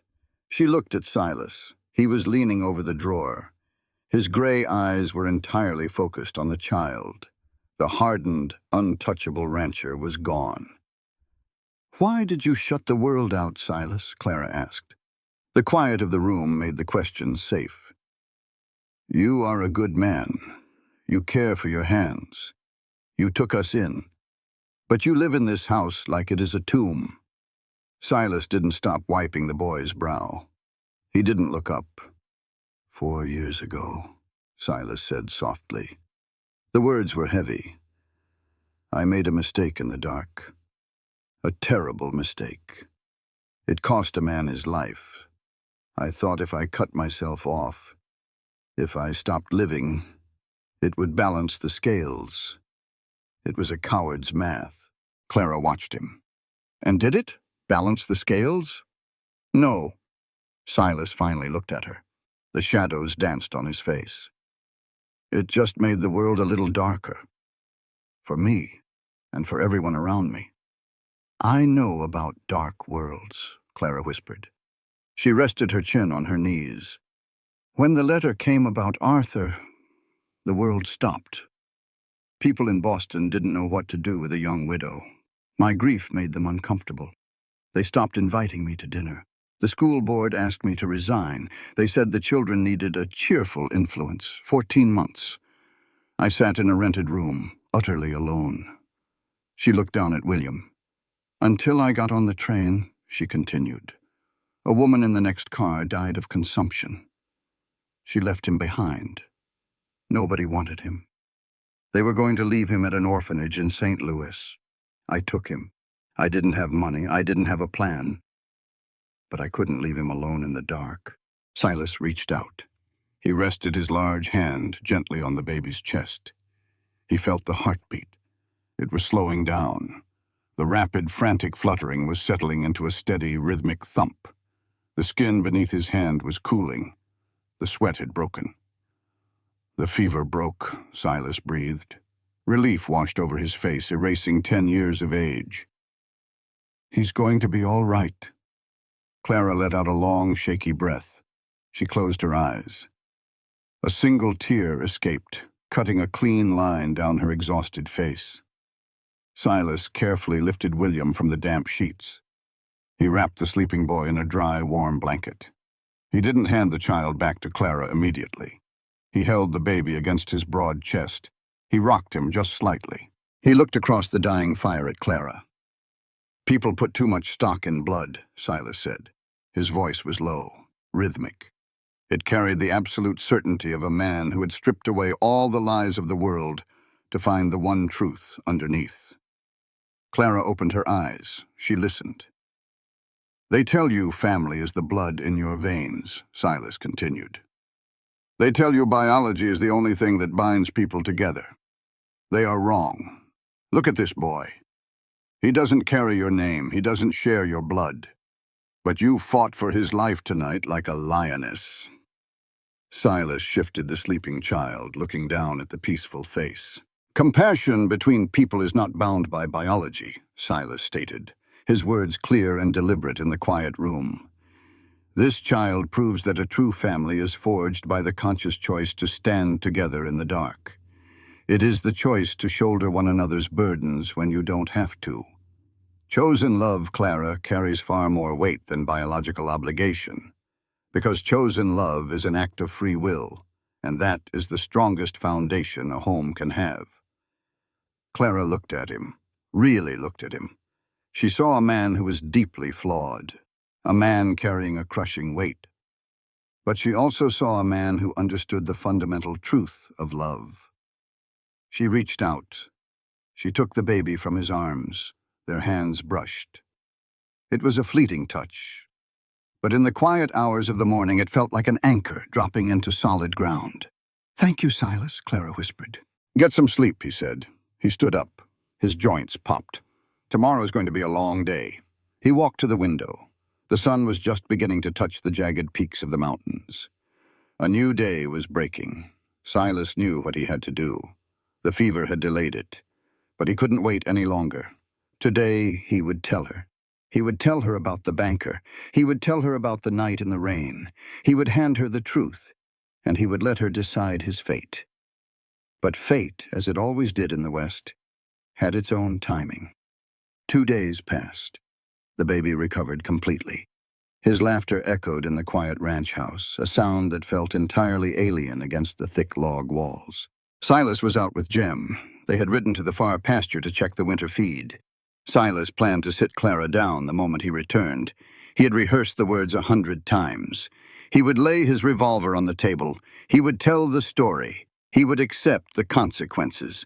She looked at Silas. He was leaning over the drawer. His gray eyes were entirely focused on the child. The hardened, untouchable rancher was gone. "Why did you shut the world out, Silas?" Clara asked. The quiet of the room made the question safe. "You are a good man. You care for your hands. You took us in. But you live in this house like it is a tomb." Silas didn't stop wiping the boy's brow. He didn't look up. "4 years ago," Silas said softly. The words were heavy. "I made a mistake in the dark. A terrible mistake. It cost a man his life. I thought if I cut myself off, if I stopped living, it would balance the scales. It was a coward's math." Clara watched him. "And did it? Balance the scales?" "No." Silas finally looked at her. The shadows danced on his face. "It just made the world a little darker. For me, and for everyone around me." "I know about dark worlds," Clara whispered. She rested her chin on her knees. "When the letter came about Arthur, the world stopped. People in Boston didn't know what to do with a young widow. My grief made them uncomfortable. They stopped inviting me to dinner. The school board asked me to resign. They said the children needed a cheerful influence. 14 months. I sat in a rented room, utterly alone." She looked down at William. "Until I got on the train," she continued. "A woman in the next car died of consumption. She left him behind. Nobody wanted him. They were going to leave him at an orphanage in St. Louis. I took him. I didn't have money. I didn't have a plan. But I couldn't leave him alone in the dark." Silas reached out. He rested his large hand gently on the baby's chest. He felt the heartbeat. It was slowing down. The rapid, frantic fluttering was settling into a steady, rhythmic thump. The skin beneath his hand was cooling. The sweat had broken. "The fever broke," Silas breathed. Relief washed over his face, erasing 10 years of age. "He's going to be all right." Clara let out a long, shaky breath. She closed her eyes. A single tear escaped, cutting a clean line down her exhausted face. Silas carefully lifted William from the damp sheets. He wrapped the sleeping boy in a dry, warm blanket. He didn't hand the child back to Clara immediately. He held the baby against his broad chest. He rocked him just slightly. He looked across the dying fire at Clara. "People put too much stock in blood," Silas said. His voice was low, rhythmic. It carried the absolute certainty of a man who had stripped away all the lies of the world to find the one truth underneath. Clara opened her eyes. She listened. "They tell you family is the blood in your veins," Silas continued. "They tell you biology is the only thing that binds people together. They are wrong. Look at this boy. He doesn't carry your name. He doesn't share your blood. But you fought for his life tonight like a lioness." Silas shifted the sleeping child, looking down at the peaceful face. "Compassion between people is not bound by biology," Silas stated, his words clear and deliberate in the quiet room. "This child proves that a true family is forged by the conscious choice to stand together in the dark. It is the choice to shoulder one another's burdens when you don't have to. Chosen love, Clara, carries far more weight than biological obligation, because chosen love is an act of free will, and that is the strongest foundation a home can have." Clara looked at him, really looked at him. She saw a man who was deeply flawed, a man carrying a crushing weight. But she also saw a man who understood the fundamental truth of love. She reached out. She took the baby from his arms. Their hands brushed. It was a fleeting touch, but in the quiet hours of the morning it felt like an anchor dropping into solid ground. "Thank you, Silas," Clara whispered. "Get some sleep," he said. He stood up. His joints popped. "Tomorrow's going to be a long day." He walked to the window. The sun was just beginning to touch the jagged peaks of the mountains. A new day was breaking. Silas knew what he had to do. The fever had delayed it, but he couldn't wait any longer. Today, he would tell her. He would tell her about the banker. He would tell her about the night in the rain. He would hand her the truth, and he would let her decide his fate. But fate, as it always did in the West, had its own timing. 2 days passed. The baby recovered completely. His laughter echoed in the quiet ranch house, a sound that felt entirely alien against the thick log walls. Silas was out with Jem. They had ridden to the far pasture to check the winter feed. Silas planned to sit Clara down the moment he returned. He had rehearsed the words 100 times. He would lay his revolver on the table. He would tell the story. He would accept the consequences.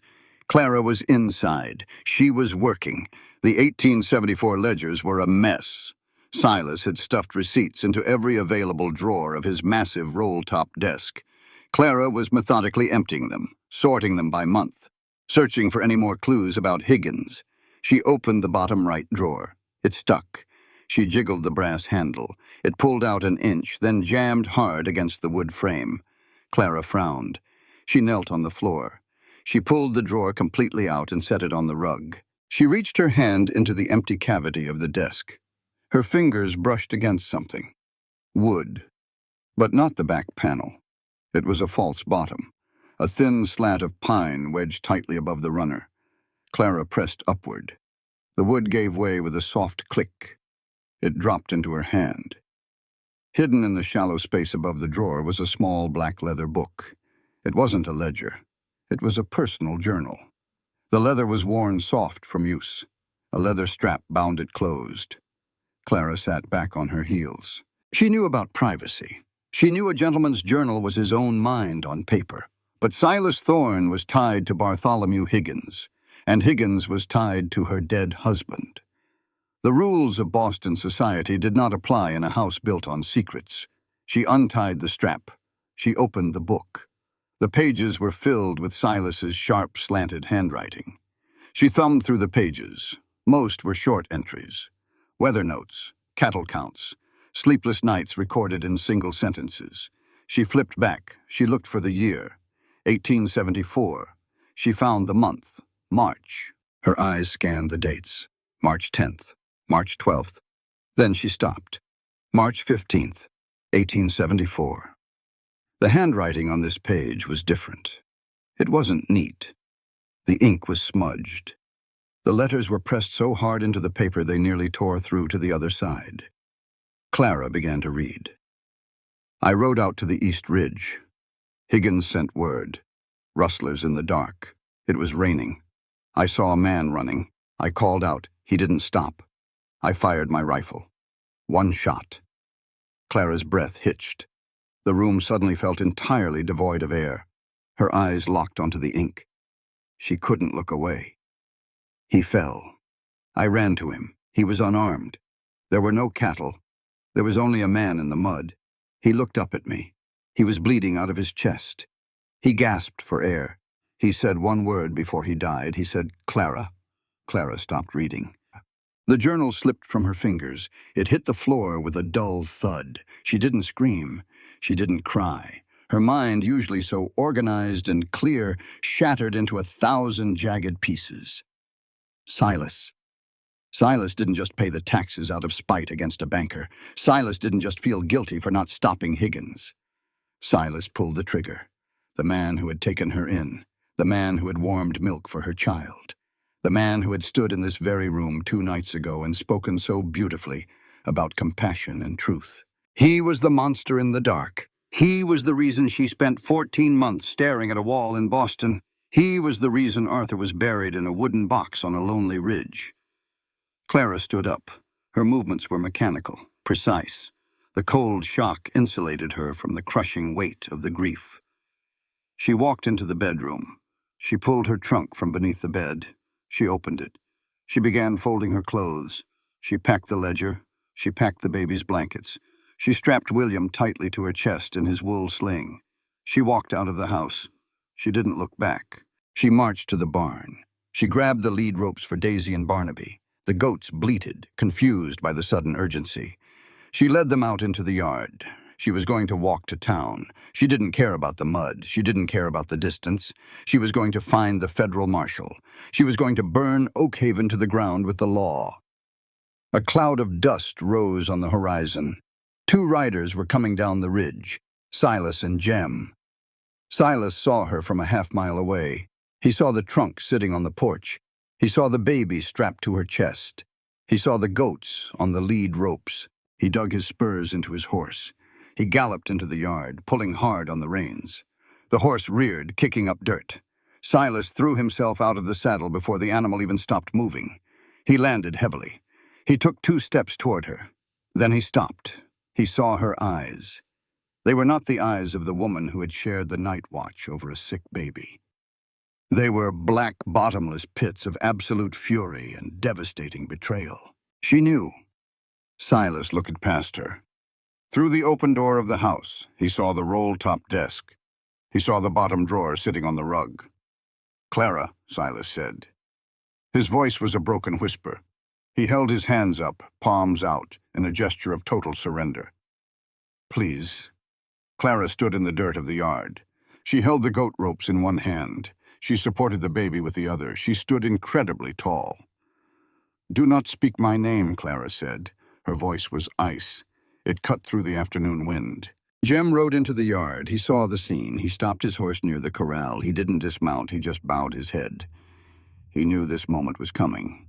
Clara was inside. She was working. The 1874 ledgers were a mess. Silas had stuffed receipts into every available drawer of his massive roll-top desk. Clara was methodically emptying them, sorting them by month, searching for any more clues about Higgins. She opened the bottom right drawer. It stuck. She jiggled the brass handle. It pulled out an inch, then jammed hard against the wood frame. Clara frowned. She knelt on the floor. She pulled the drawer completely out and set it on the rug. She reached her hand into the empty cavity of the desk. Her fingers brushed against something. Wood. But not the back panel. It was a false bottom. A thin slat of pine wedged tightly above the runner. Clara pressed upward. The wood gave way with a soft click. It dropped into her hand. Hidden in the shallow space above the drawer was a small black leather book. It wasn't a ledger. It was a personal journal. The leather was worn soft from use. A leather strap bound it closed. Clara sat back on her heels. She knew about privacy. She knew a gentleman's journal was his own mind on paper. But Silas Thorne was tied to Bartholomew Higgins, and Higgins was tied to her dead husband. The rules of Boston society did not apply in a house built on secrets. She untied the strap. She opened the book. The pages were filled with Silas's sharp, slanted handwriting. She thumbed through the pages. Most were short entries. Weather notes, cattle counts, sleepless nights recorded in single sentences. She flipped back. She looked for the year. 1874. She found the month, March. Her eyes scanned the dates. March 10th, March 12th. Then she stopped. March 15th, 1874. The handwriting on this page was different. It wasn't neat. The ink was smudged. The letters were pressed so hard into the paper they nearly tore through to the other side. Clara began to read. "I rode out to the East Ridge. Higgins sent word. Rustlers in the dark. It was raining. I saw a man running. I called out. He didn't stop. I fired my rifle. One shot. Clara's breath hitched. The room suddenly felt entirely devoid of air. Her eyes locked onto the ink. She couldn't look away. He fell. I ran to him. He was unarmed. There were no cattle. There was only a man in the mud. He looked up at me. He was bleeding out of his chest. He gasped for air. He said one word before he died. He said, "Clara." Clara stopped reading. The journal slipped from her fingers. It hit the floor with a dull thud. She didn't scream. She didn't cry. Her mind, usually so organized and clear, shattered into 1,000 jagged pieces. Silas. Silas didn't just pay the taxes out of spite against a banker. Silas didn't just feel guilty for not stopping Higgins. Silas pulled the trigger. The man who had taken her in. The man who had warmed milk for her child. The man who had stood in this very room 2 nights ago and spoken so beautifully about compassion and truth. He was the monster in the dark. He was the reason she spent 14 months staring at a wall in Boston. He was the reason Arthur was buried in a wooden box on a lonely ridge. Clara stood up. Her movements were mechanical, precise. The cold shock insulated her from the crushing weight of the grief. She walked into the bedroom. She pulled her trunk from beneath the bed. She opened it. She began folding her clothes. She packed the ledger. She packed the baby's blankets. She strapped William tightly to her chest in his wool sling. She walked out of the house. She didn't look back. She marched to the barn. She grabbed the lead ropes for Daisy and Barnaby. The goats bleated, confused by the sudden urgency. She led them out into the yard. She was going to walk to town. She didn't care about the mud. She didn't care about the distance. She was going to find the federal marshal. She was going to burn Oakhaven to the ground with the law. A cloud of dust rose on the horizon. 2 riders were coming down the ridge, Silas and Jem. Silas saw her from a half-mile away. He saw the trunk sitting on the porch. He saw the baby strapped to her chest. He saw the goats on the lead ropes. He dug his spurs into his horse. He galloped into the yard, pulling hard on the reins. The horse reared, kicking up dirt. Silas threw himself out of the saddle before the animal even stopped moving. He landed heavily. He took 2 steps toward her. Then he stopped. He saw her eyes. They were not the eyes of the woman who had shared the night watch over a sick baby. They were black, bottomless pits of absolute fury and devastating betrayal. She knew. Silas looked past her. Through the open door of the house, he saw the roll-top desk. He saw the bottom drawer sitting on the rug. "Clara," Silas said. His voice was a broken whisper. He held his hands up, palms out, in a gesture of total surrender. "Please." Clara stood in the dirt of the yard. She held the goat ropes in one hand. She supported the baby with the other. She stood incredibly tall. "Do not speak my name," Clara said. Her voice was ice. It cut through the afternoon wind. Jem rode into the yard. He saw the scene. He stopped his horse near the corral. He didn't dismount. He just bowed his head. He knew this moment was coming.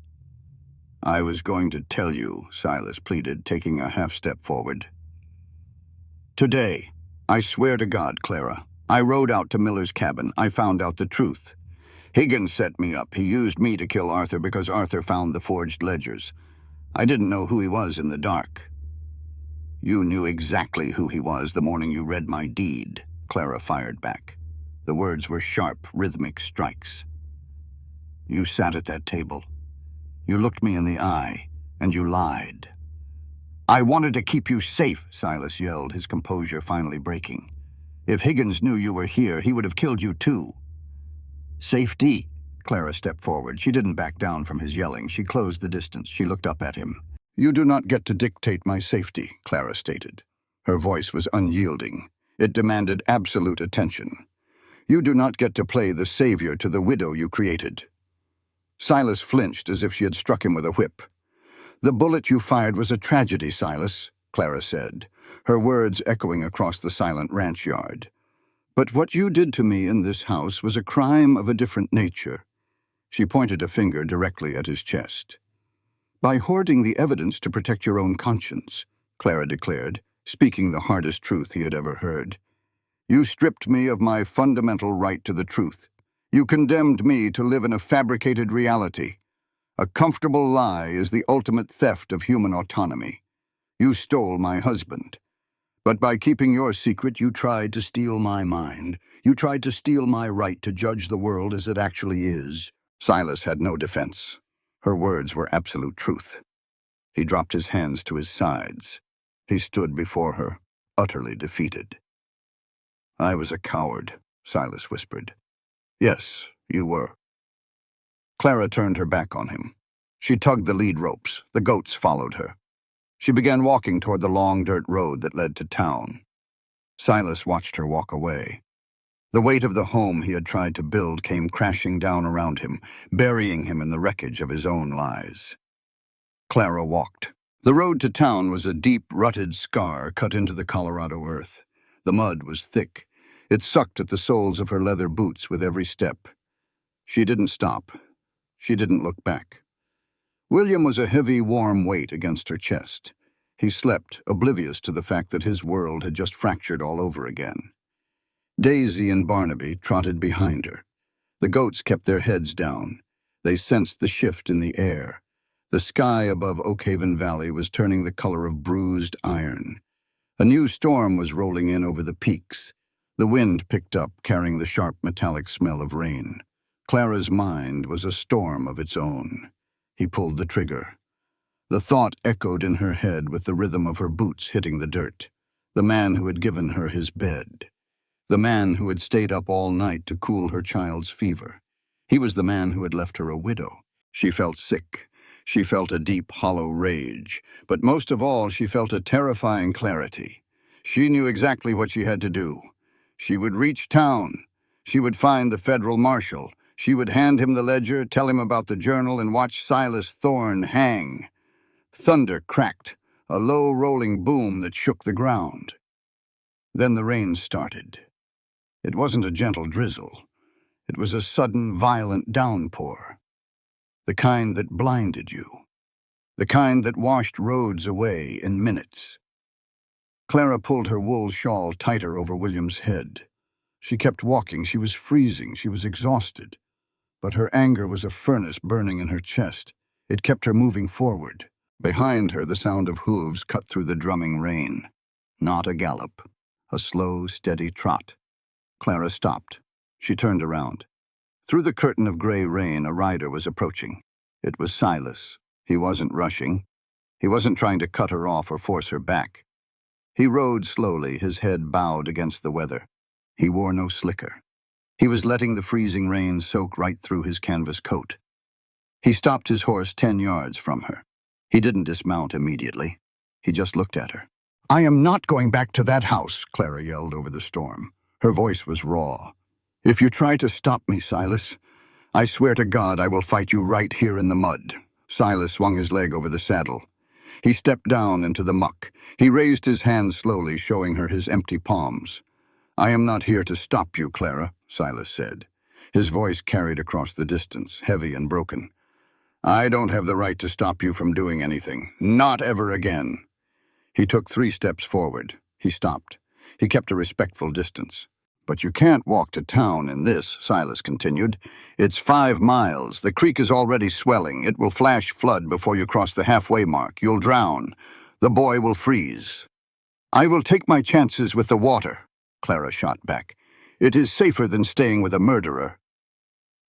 "I was going to tell you," Silas pleaded, taking a half-step forward. "Today, I swear to God, Clara, I rode out to Miller's cabin. I found out the truth. Higgins set me up. He used me to kill Arthur because Arthur found the forged ledgers. I didn't know who he was in the dark." "You knew exactly who he was the morning you read my deed," Clara fired back. The words were sharp, rhythmic strikes. "You sat at that table. You looked me in the eye, and you lied." "I wanted to keep you safe," Silas yelled, his composure finally breaking. "If Higgins knew you were here, he would have killed you too." "Safety?" Clara stepped forward. She didn't back down from his yelling. She closed the distance. She looked up at him. "You do not get to dictate my safety," Clara stated. Her voice was unyielding. It demanded absolute attention. "You do not get to play the savior to the widow you created." Silas flinched as if she had struck him with a whip. "The bullet you fired was a tragedy, Silas," Clara said, her words echoing across the silent ranch yard. "But what you did to me in this house was a crime of a different nature." She pointed a finger directly at his chest. "By hoarding the evidence to protect your own conscience," Clara declared, speaking the hardest truth he had ever heard. You stripped me of my fundamental right to the truth. You condemned me to live in a fabricated reality. A comfortable lie is the ultimate theft of human autonomy. You stole my husband. But by keeping your secret, you tried to steal my mind. You tried to steal my right to judge the world as it actually is. Silas had no defense. Her words were absolute truth. He dropped his hands to his sides. He stood before her, utterly defeated. I was a coward, Silas whispered. Yes, you were. Clara turned her back on him. She tugged the lead ropes. The goats followed her. She began walking toward the long dirt road that led to town. Silas watched her walk away. The weight of the home he had tried to build came crashing down around him, burying him in the wreckage of his own lies. Clara walked. The road to town was a deep, rutted scar cut into the Colorado earth. The mud was thick. It sucked at the soles of her leather boots with every step. She didn't stop. She didn't look back. William was a heavy, warm weight against her chest. He slept, oblivious to the fact that his world had just fractured all over again. Daisy and Barnaby trotted behind her. The goats kept their heads down. They sensed the shift in the air. The sky above Oakhaven Valley was turning the color of bruised iron. A new storm was rolling in over the peaks. The wind picked up, carrying the sharp metallic smell of rain. Clara's mind was a storm of its own. He pulled the trigger. The thought echoed in her head with the rhythm of her boots hitting the dirt. The man who had given her his bed. The man who had stayed up all night to cool her child's fever. He was the man who had left her a widow. She felt sick. She felt a deep, hollow rage. But most of all, she felt a terrifying clarity. She knew exactly what she had to do. She would reach town. She would find the federal marshal. She would hand him the ledger, tell him about the journal, and watch Silas Thorne hang. Thunder cracked, a low rolling boom that shook the ground. Then the rain started. It wasn't a gentle drizzle. It was a sudden, violent downpour. The kind that blinded you. The kind that washed roads away in minutes. Clara pulled her wool shawl tighter over William's head. She kept walking. She was freezing. She was exhausted. But her anger was a furnace burning in her chest. It kept her moving forward. Behind her, the sound of hooves cut through the drumming rain. Not a gallop. A slow, steady trot. Clara stopped. She turned around. Through the curtain of gray rain, a rider was approaching. It was Silas. He wasn't rushing. He wasn't trying to cut her off or force her back. He rode slowly, his head bowed against the weather. He wore no slicker. He was letting the freezing rain soak right through his canvas coat. He stopped his horse 10 yards from her. He didn't dismount immediately. He just looked at her. "I am not going back to that house," Clara yelled over the storm. Her voice was raw. "If you try to stop me, Silas, I swear to God I will fight you right here in the mud." Silas swung his leg over the saddle. He stepped down into the muck. He raised his hands slowly, showing her his empty palms. "I am not here to stop you, Clara," Silas said. His voice carried across the distance, heavy and broken. "I don't have the right to stop you from doing anything. Not ever again." He took 3 steps forward. He stopped. He kept a respectful distance. "But you can't walk to town in this," Silas continued. "It's 5 miles. The creek is already swelling. It will flash flood before you cross the halfway mark. You'll drown. The boy will freeze." "I will take my chances with the water," Clara shot back. "It is safer than staying with a murderer."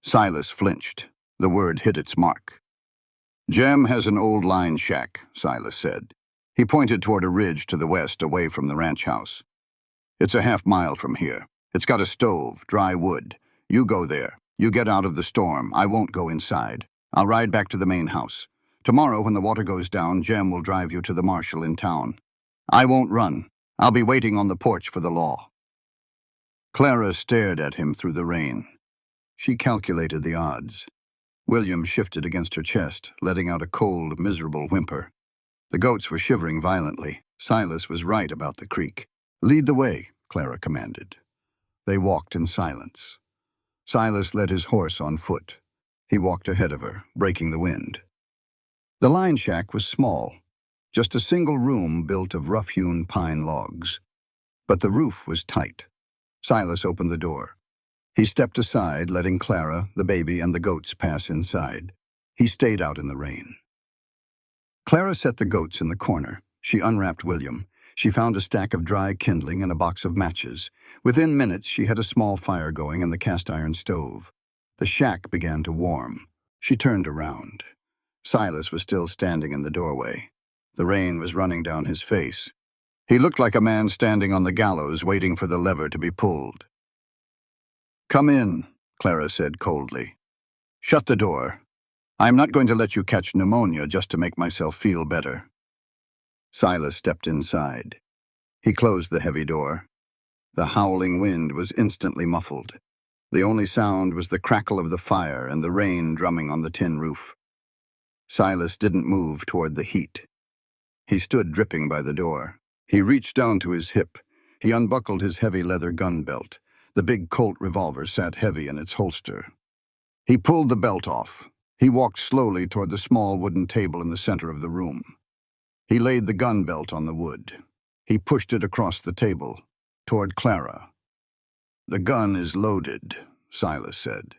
Silas flinched. The word hit its mark. "Jem has an old line shack," Silas said. He pointed toward a ridge to the west, away from the ranch house. "It's a half mile from here. It's got a stove, dry wood. You go there. You get out of the storm. I won't go inside. I'll ride back to the main house. Tomorrow, when the water goes down, Jem will drive you to the marshal in town. I won't run. I'll be waiting on the porch for the law." Clara stared at him through the rain. She calculated the odds. William shifted against her chest, letting out a cold, miserable whimper. The goats were shivering violently. Silas was right about the creek. "Lead the way," Clara commanded. They walked in silence. Silas led his horse on foot. He walked ahead of her, breaking the wind. The line shack was small, just a single room built of rough-hewn pine logs. But the roof was tight. Silas opened the door. He stepped aside, letting Clara, the baby, and the goats pass inside. He stayed out in the rain. Clara set the goats in the corner. She unwrapped William. She found a stack of dry kindling and a box of matches. Within minutes, she had a small fire going in the cast-iron stove. The shack began to warm. She turned around. Silas was still standing in the doorway. The rain was running down his face. He looked like a man standing on the gallows waiting for the lever to be pulled. "Come in," Clara said coldly. "Shut the door. I'm not going to let you catch pneumonia just to make myself feel better." Silas stepped inside. He closed the heavy door. The howling wind was instantly muffled. The only sound was the crackle of the fire and the rain drumming on the tin roof. Silas didn't move toward the heat. He stood dripping by the door. He reached down to his hip. He unbuckled his heavy leather gun belt. The big Colt revolver sat heavy in its holster. He pulled the belt off. He walked slowly toward the small wooden table in the center of the room. He laid the gun belt on the wood. He pushed it across the table, toward Clara. "The gun is loaded," Silas said.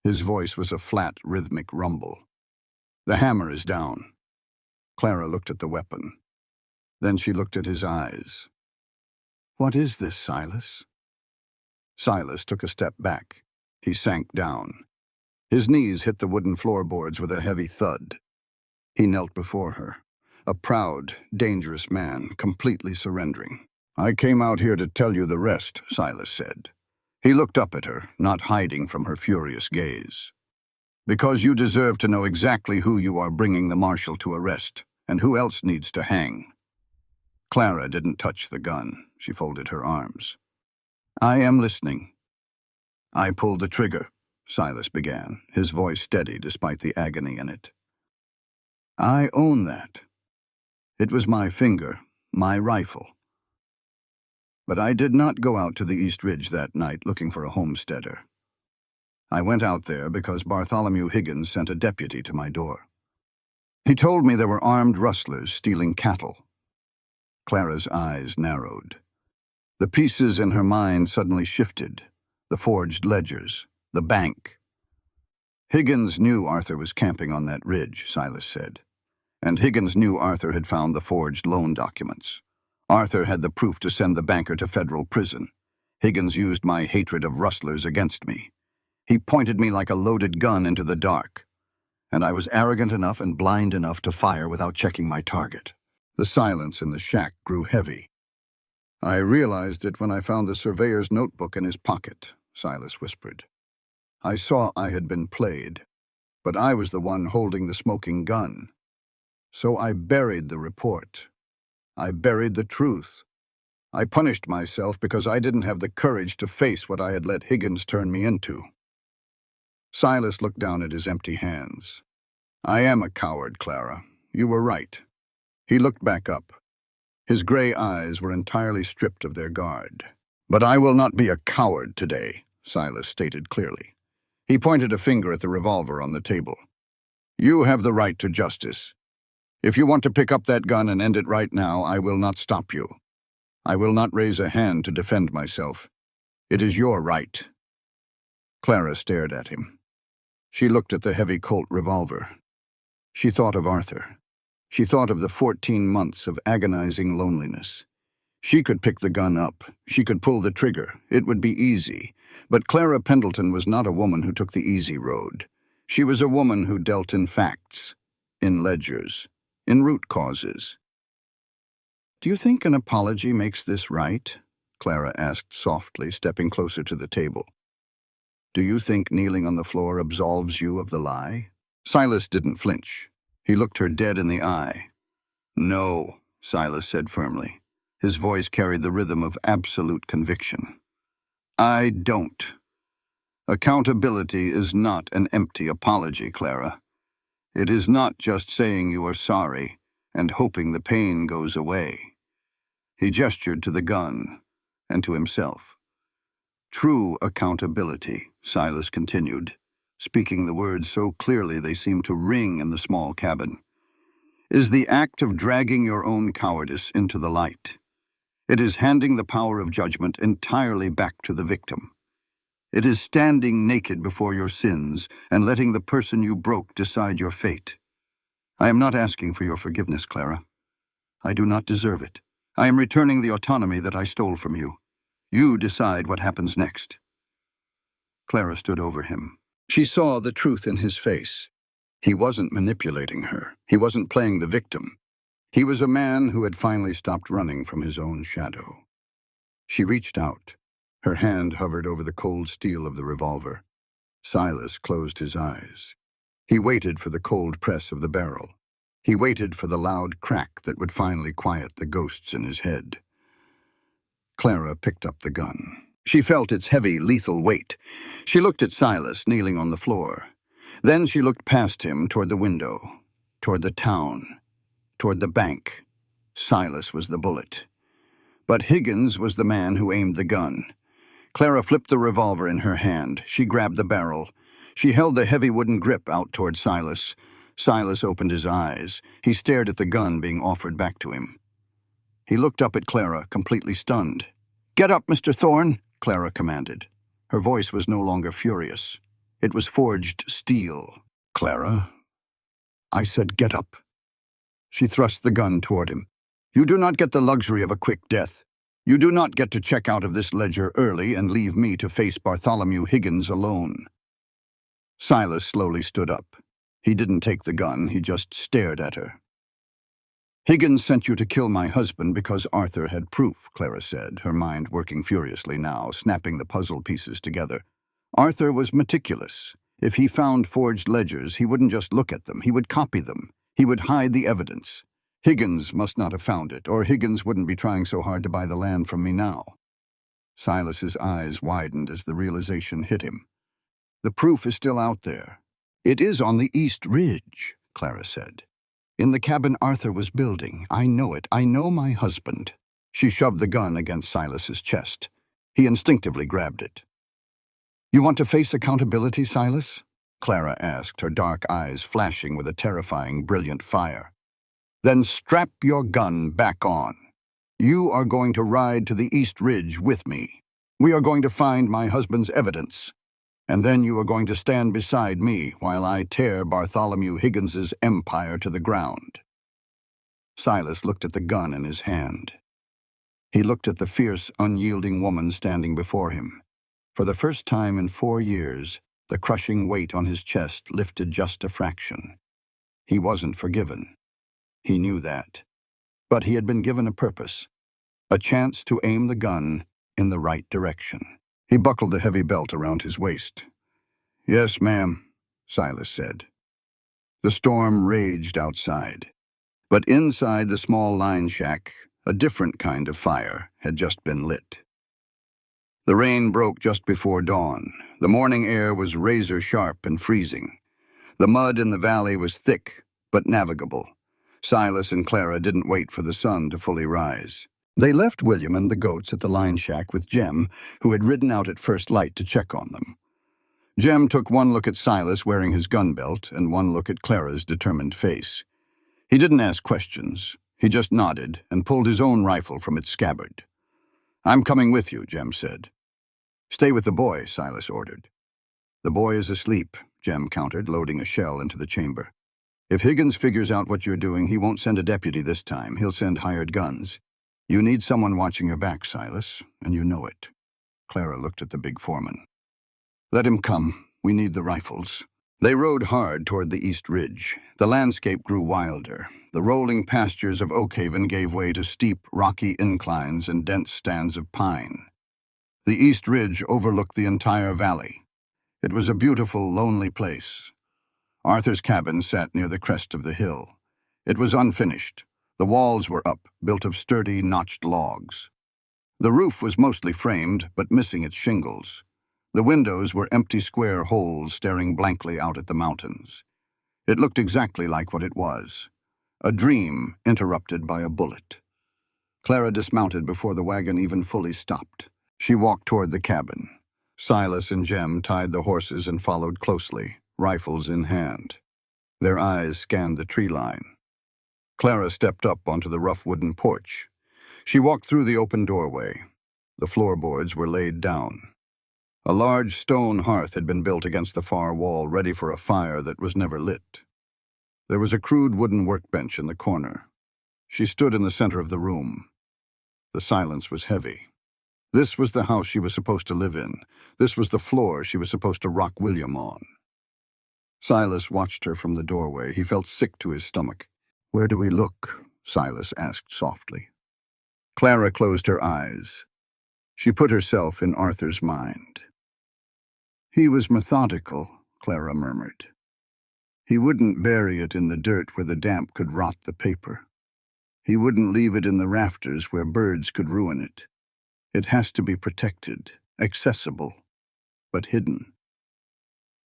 His voice was a flat, rhythmic rumble. "The hammer is down." Clara looked at the weapon. Then she looked at his eyes. "What is this, Silas?" Silas took a step back. He sank down. His knees hit the wooden floorboards with a heavy thud. He knelt before her, a proud, dangerous man, completely surrendering. "I came out here to tell you the rest," Silas said. He looked up at her, not hiding from her furious gaze. "Because you deserve to know exactly who you are bringing the marshal to arrest, and who else needs to hang." Clara didn't touch the gun. She folded her arms. "I am listening." "I pulled the trigger," Silas began, his voice steady despite the agony in it. "I own that. It was my finger, my rifle. But I did not go out to the East Ridge that night looking for a homesteader. I went out there because Bartholomew Higgins sent a deputy to my door. He told me there were armed rustlers stealing cattle." Clara's eyes narrowed. The pieces in her mind suddenly shifted. The forged ledgers, the bank. "Higgins knew Arthur was camping on that ridge," Silas said. "And Higgins knew Arthur had found the forged loan documents. Arthur had the proof to send the banker to federal prison. Higgins used my hatred of rustlers against me. He pointed me like a loaded gun into the dark. And I was arrogant enough and blind enough to fire without checking my target." The silence in the shack grew heavy. "I realized it when I found the surveyor's notebook in his pocket," Silas whispered. "I saw I had been played, but I was the one holding the smoking gun. So I buried the report. I buried the truth. I punished myself because I didn't have the courage to face what I had let Higgins turn me into." Silas looked down at his empty hands. "I am a coward, Clara. You were right." He looked back up. His gray eyes were entirely stripped of their guard. "But I will not be a coward today," Silas stated clearly. He pointed a finger at the revolver on the table. "You have the right to justice. If you want to pick up that gun and end it right now, I will not stop you. I will not raise a hand to defend myself. It is your right." Clara stared at him. She looked at the heavy Colt revolver. She thought of Arthur. She thought of the 14 months of agonizing loneliness. She could pick the gun up. She could pull the trigger. It would be easy. But Clara Pendleton was not a woman who took the easy road. She was a woman who dealt in facts, in ledgers, in root causes. "Do you think an apology makes this right?" Clara asked softly, stepping closer to the table. "Do you think kneeling on the floor absolves you of the lie?" Silas didn't flinch. He looked her dead in the eye. "No," Silas said firmly. His voice carried the rhythm of absolute conviction. "I don't. Accountability is not an empty apology, Clara. It is not just saying you are sorry and hoping the pain goes away." He gestured to the gun and to himself. "True accountability," Silas continued, speaking the words so clearly they seemed to ring in the small cabin, "is the act of dragging your own cowardice into the light. It is handing the power of judgment entirely back to the victim. It is standing naked before your sins and letting the person you broke decide your fate. I am not asking for your forgiveness, Clara. I do not deserve it. I am returning the autonomy that I stole from you. You decide what happens next. Clara stood over him. She saw the truth in his face. He wasn't manipulating her. He wasn't playing the victim. He was a man who had finally stopped running from his own shadow. She reached out. Her hand hovered over the cold steel of the revolver. Silas closed his eyes. He waited for the cold press of the barrel. He waited for the loud crack that would finally quiet the ghosts in his head. Clara picked up the gun. She felt its heavy, lethal weight. She looked at Silas kneeling on the floor. Then she looked past him toward the window, toward the town, toward the bank. Silas was the bullet. But Higgins was the man who aimed the gun. Clara flipped the revolver in her hand. She grabbed the barrel. She held the heavy wooden grip out toward Silas. Silas opened his eyes. He stared at the gun being offered back to him. He looked up at Clara, completely stunned. "Get up, Mr. Thorne," Clara commanded. Her voice was no longer furious. It was forged steel. "Clara, I said get up." She thrust the gun toward him. "You do not get the luxury of a quick death. You do not get to check out of this ledger early and leave me to face Bartholomew Higgins alone." Silas slowly stood up. He didn't take the gun, he just stared at her. "Higgins sent you to kill my husband because Arthur had proof," Clara said, her mind working furiously now, snapping the puzzle pieces together. "Arthur was meticulous. If he found forged ledgers, he wouldn't just look at them, he would copy them. He would hide the evidence. Higgins must not have found it, or Higgins wouldn't be trying so hard to buy the land from me now." Silas's eyes widened as the realization hit him. "The proof is still out there. It is on the East Ridge," Clara said. "In the cabin Arthur was building. I know it. I know my husband." She shoved the gun against Silas's chest. He instinctively grabbed it. "You want to face accountability, Silas?" Clara asked, her dark eyes flashing with a terrifying, brilliant fire. "Then strap your gun back on. You are going to ride to the East Ridge with me. We are going to find my husband's evidence. And then you are going to stand beside me while I tear Bartholomew Higgins's empire to the ground." Silas looked at the gun in his hand. He looked at the fierce, unyielding woman standing before him. For the first time in 4 years, the crushing weight on his chest lifted just a fraction. He wasn't forgiven. He knew that. But he had been given a purpose, a chance to aim the gun in the right direction. He buckled the heavy belt around his waist. "Yes, ma'am," Silas said. The storm raged outside. But inside the small line shack, a different kind of fire had just been lit. The rain broke just before dawn. The morning air was razor-sharp and freezing. The mud in the valley was thick, but navigable. Silas and Clara didn't wait for the sun to fully rise. They left William and the goats at the line shack with Jem, who had ridden out at first light to check on them. Jem took one look at Silas wearing his gun belt and one look at Clara's determined face. He didn't ask questions. He just nodded and pulled his own rifle from its scabbard. "I'm coming with you," Jem said. "Stay with the boy," Silas ordered. "The boy is asleep," Jem countered, loading a shell into the chamber. "If Higgins figures out what you're doing, he won't send a deputy this time. He'll send hired guns. You need someone watching your back, Silas, and you know it." Clara looked at the big foreman. "Let him come. We need the rifles." They rode hard toward the East Ridge. The landscape grew wilder. The rolling pastures of Oakhaven gave way to steep, rocky inclines and dense stands of pine. The East Ridge overlooked the entire valley. It was a beautiful, lonely place. Arthur's cabin sat near the crest of the hill. It was unfinished. The walls were up, built of sturdy, notched logs. The roof was mostly framed, but missing its shingles. The windows were empty square holes staring blankly out at the mountains. It looked exactly like what it was. A dream interrupted by a bullet. Clara dismounted before the wagon even fully stopped. She walked toward the cabin. Silas and Jem tied the horses and followed closely, rifles in hand. Their eyes scanned the tree line. Clara stepped up onto the rough wooden porch. She walked through the open doorway. The floorboards were laid down. A large stone hearth had been built against the far wall, ready for a fire that was never lit. There was a crude wooden workbench in the corner. She stood in the center of the room. The silence was heavy. This was the house she was supposed to live in. This was the floor she was supposed to rock William on. Silas watched her from the doorway. He felt sick to his stomach. "Where do we look?" Silas asked softly. Clara closed her eyes. She put herself in Arthur's mind. "He was methodical," Clara murmured. "He wouldn't bury it in the dirt where the damp could rot the paper. He wouldn't leave it in the rafters where birds could ruin it. It has to be protected, accessible, but hidden."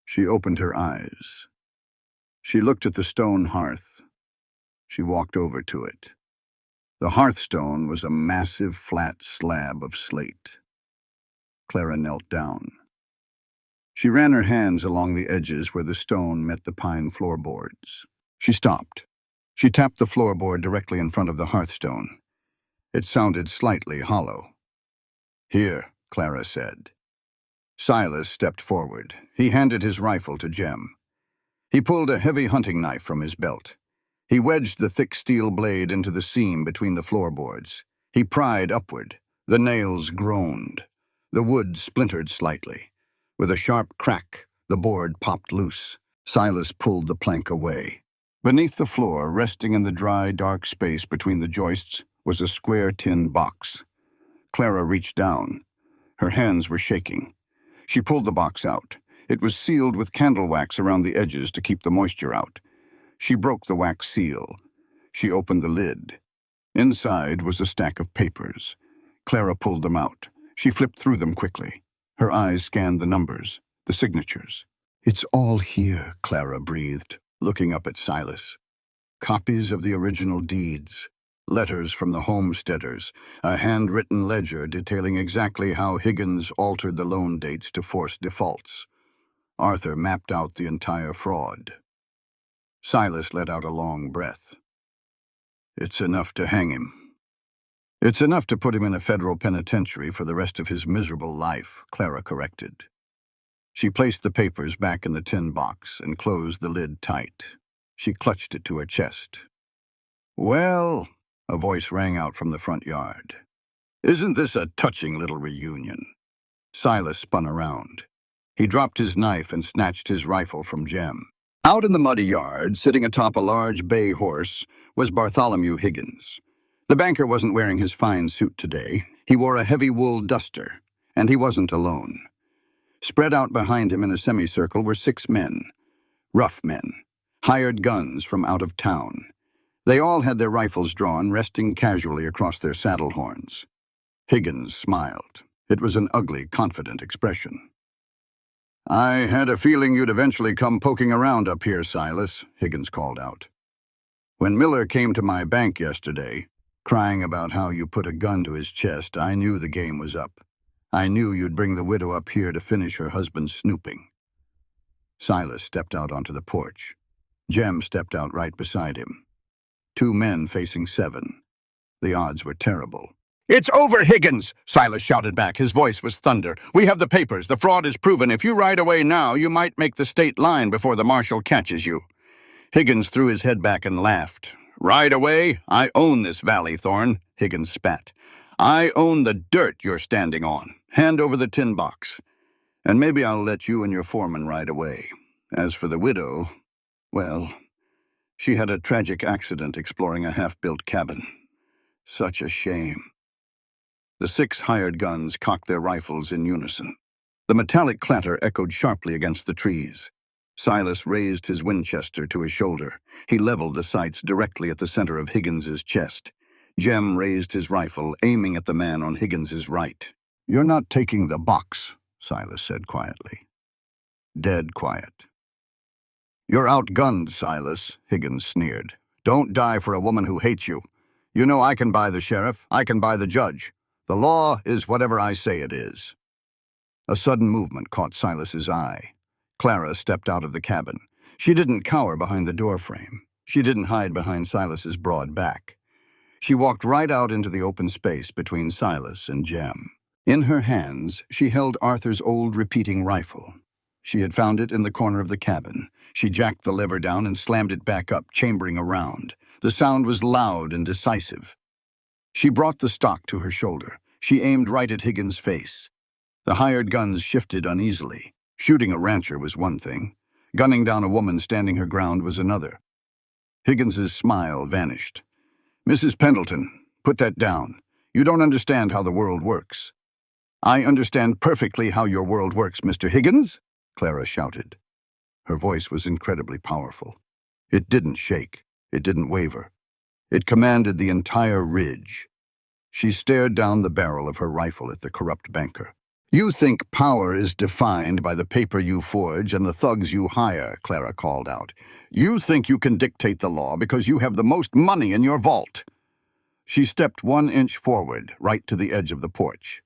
She opened her eyes. She looked at the stone hearth. She walked over to it. The hearthstone was a massive, flat slab of slate. Clara knelt down. She ran her hands along the edges where the stone met the pine floorboards. She stopped. She tapped the floorboard directly in front of the hearthstone. It sounded slightly hollow. "Here," Clara said. Silas stepped forward. He handed his rifle to Jem. He pulled a heavy hunting knife from his belt. He wedged the thick steel blade into the seam between the floorboards. He pried upward. The nails groaned. The wood splintered slightly. With a sharp crack, the board popped loose. Silas pulled the plank away. Beneath the floor, resting in the dry, dark space between the joists, was a square tin box. Clara reached down. Her hands were shaking. She pulled the box out. It was sealed with candle wax around the edges to keep the moisture out. She broke the wax seal. She opened the lid. Inside was a stack of papers. Clara pulled them out. She flipped through them quickly. Her eyes scanned the numbers, the signatures. "It's all here," Clara breathed, looking up at Silas. Copies of the original deeds, letters from the homesteaders, a handwritten ledger detailing exactly how Higgins altered the loan dates to force defaults. Arthur mapped out the entire fraud. Silas let out a long breath. "It's enough to hang him. It's enough to put him in a federal penitentiary for the rest of his miserable life," Clara corrected. She placed the papers back in the tin box and closed the lid tight. She clutched it to her chest. "Well," a voice rang out from the front yard. "Isn't this a touching little reunion?" Silas spun around. He dropped his knife and snatched his rifle from Jem. Out in the muddy yard, sitting atop a large bay horse, was Bartholomew Higgins. The banker wasn't wearing his fine suit today. He wore a heavy wool duster, and he wasn't alone. Spread out behind him in a semicircle were 6 men, rough men, hired guns from out of town. They all had their rifles drawn, resting casually across their saddle horns. Higgins smiled. It was an ugly, confident expression. "I had a feeling you'd eventually come poking around up here, Silas," Higgins called out. "When Miller came to my bank yesterday, crying about how you put a gun to his chest, I knew the game was up. I knew you'd bring the widow up here to finish her husband's snooping." Silas stepped out onto the porch. Jem stepped out right beside him. 2 men facing 7. The odds were terrible. "It's over, Higgins!" Silas shouted back. His voice was thunder. "We have the papers. The fraud is proven. If you ride away now, you might make the state line before the marshal catches you." Higgins threw his head back and laughed. "Ride away? I own this valley, Thorne," Higgins spat. "I own the dirt you're standing on. Hand over the tin box. And maybe I'll let you and your foreman ride away. As for the widow, well, she had a tragic accident exploring a half-built cabin. Such a shame." The 6 hired guns cocked their rifles in unison. The metallic clatter echoed sharply against the trees. Silas raised his Winchester to his shoulder. He leveled the sights directly at the center of Higgins's chest. Jem raised his rifle, aiming at the man on Higgins's right. "You're not taking the box," Silas said quietly. Dead quiet. "You're outgunned, Silas," Higgins sneered. "Don't die for a woman who hates you. You know I can buy the sheriff. I can buy the judge. The law is whatever I say it is." A sudden movement caught Silas's eye. Clara stepped out of the cabin. She didn't cower behind the doorframe. She didn't hide behind Silas's broad back. She walked right out into the open space between Silas and Jem. In her hands, she held Arthur's old repeating rifle. She had found it in the corner of the cabin. She jacked the lever down and slammed it back up, chambering a round. The sound was loud and decisive. She brought the stock to her shoulder. She aimed right at Higgins' face. The hired guns shifted uneasily. Shooting a rancher was one thing. Gunning down a woman standing her ground was another. Higgins's smile vanished. "Mrs. Pendleton, put that down. You don't understand how the world works." "I understand perfectly how your world works, Mr. Higgins," Clara shouted. Her voice was incredibly powerful. It didn't shake. It didn't waver. It commanded the entire ridge. She stared down the barrel of her rifle at the corrupt banker. "You think power is defined by the paper you forge and the thugs you hire," Clara called out. "You think you can dictate the law because you have the most money in your vault." She stepped 1 inch forward, right to the edge of the porch.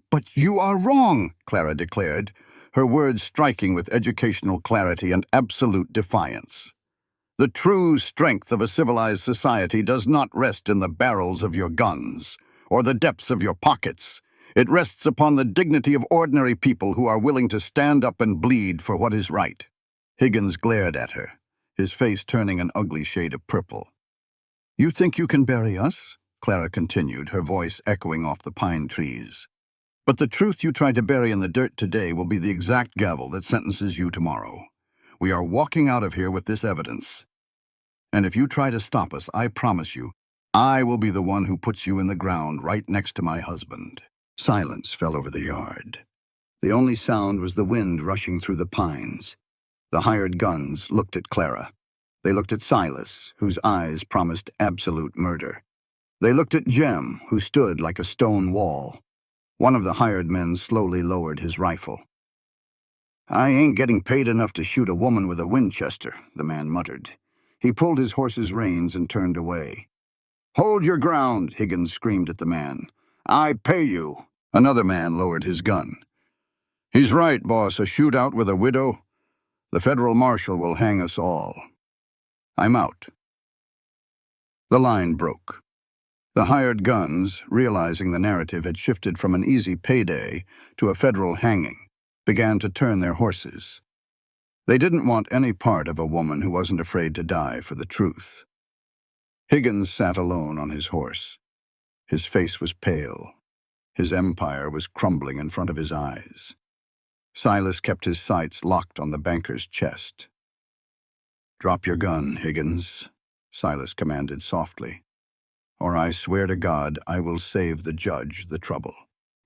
"But you are wrong," Clara declared, her words striking with educational clarity and absolute defiance. "The true strength of a civilized society does not rest in the barrels of your guns or the depths of your pockets. It rests upon the dignity of ordinary people who are willing to stand up and bleed for what is right." Higgins glared at her, his face turning an ugly shade of purple. "You think you can bury us?" Clara continued, her voice echoing off the pine trees. "But the truth you try to bury in the dirt today will be the exact gavel that sentences you tomorrow. We are walking out of here with this evidence. And if you try to stop us, I promise you, I will be the one who puts you in the ground right next to my husband." Silence fell over the yard. The only sound was the wind rushing through the pines. The hired guns looked at Clara. They looked at Silas, whose eyes promised absolute murder. They looked at Jem, who stood like a stone wall. One of the hired men slowly lowered his rifle. "I ain't getting paid enough to shoot a woman with a Winchester," the man muttered. He pulled his horse's reins and turned away. "Hold your ground," Higgins screamed at the man. "I pay you." Another man lowered his gun. "He's right, boss. A shootout with a widow? The federal marshal will hang us all. I'm out." The line broke. The hired guns, realizing the narrative had shifted from an easy payday to a federal hanging, began to turn their horses. They didn't want any part of a woman who wasn't afraid to die for the truth. Higgins sat alone on his horse. His face was pale. His empire was crumbling in front of his eyes. Silas kept his sights locked on the banker's chest. "Drop your gun, Higgins," Silas commanded softly, "or I swear to God I will save the judge the trouble."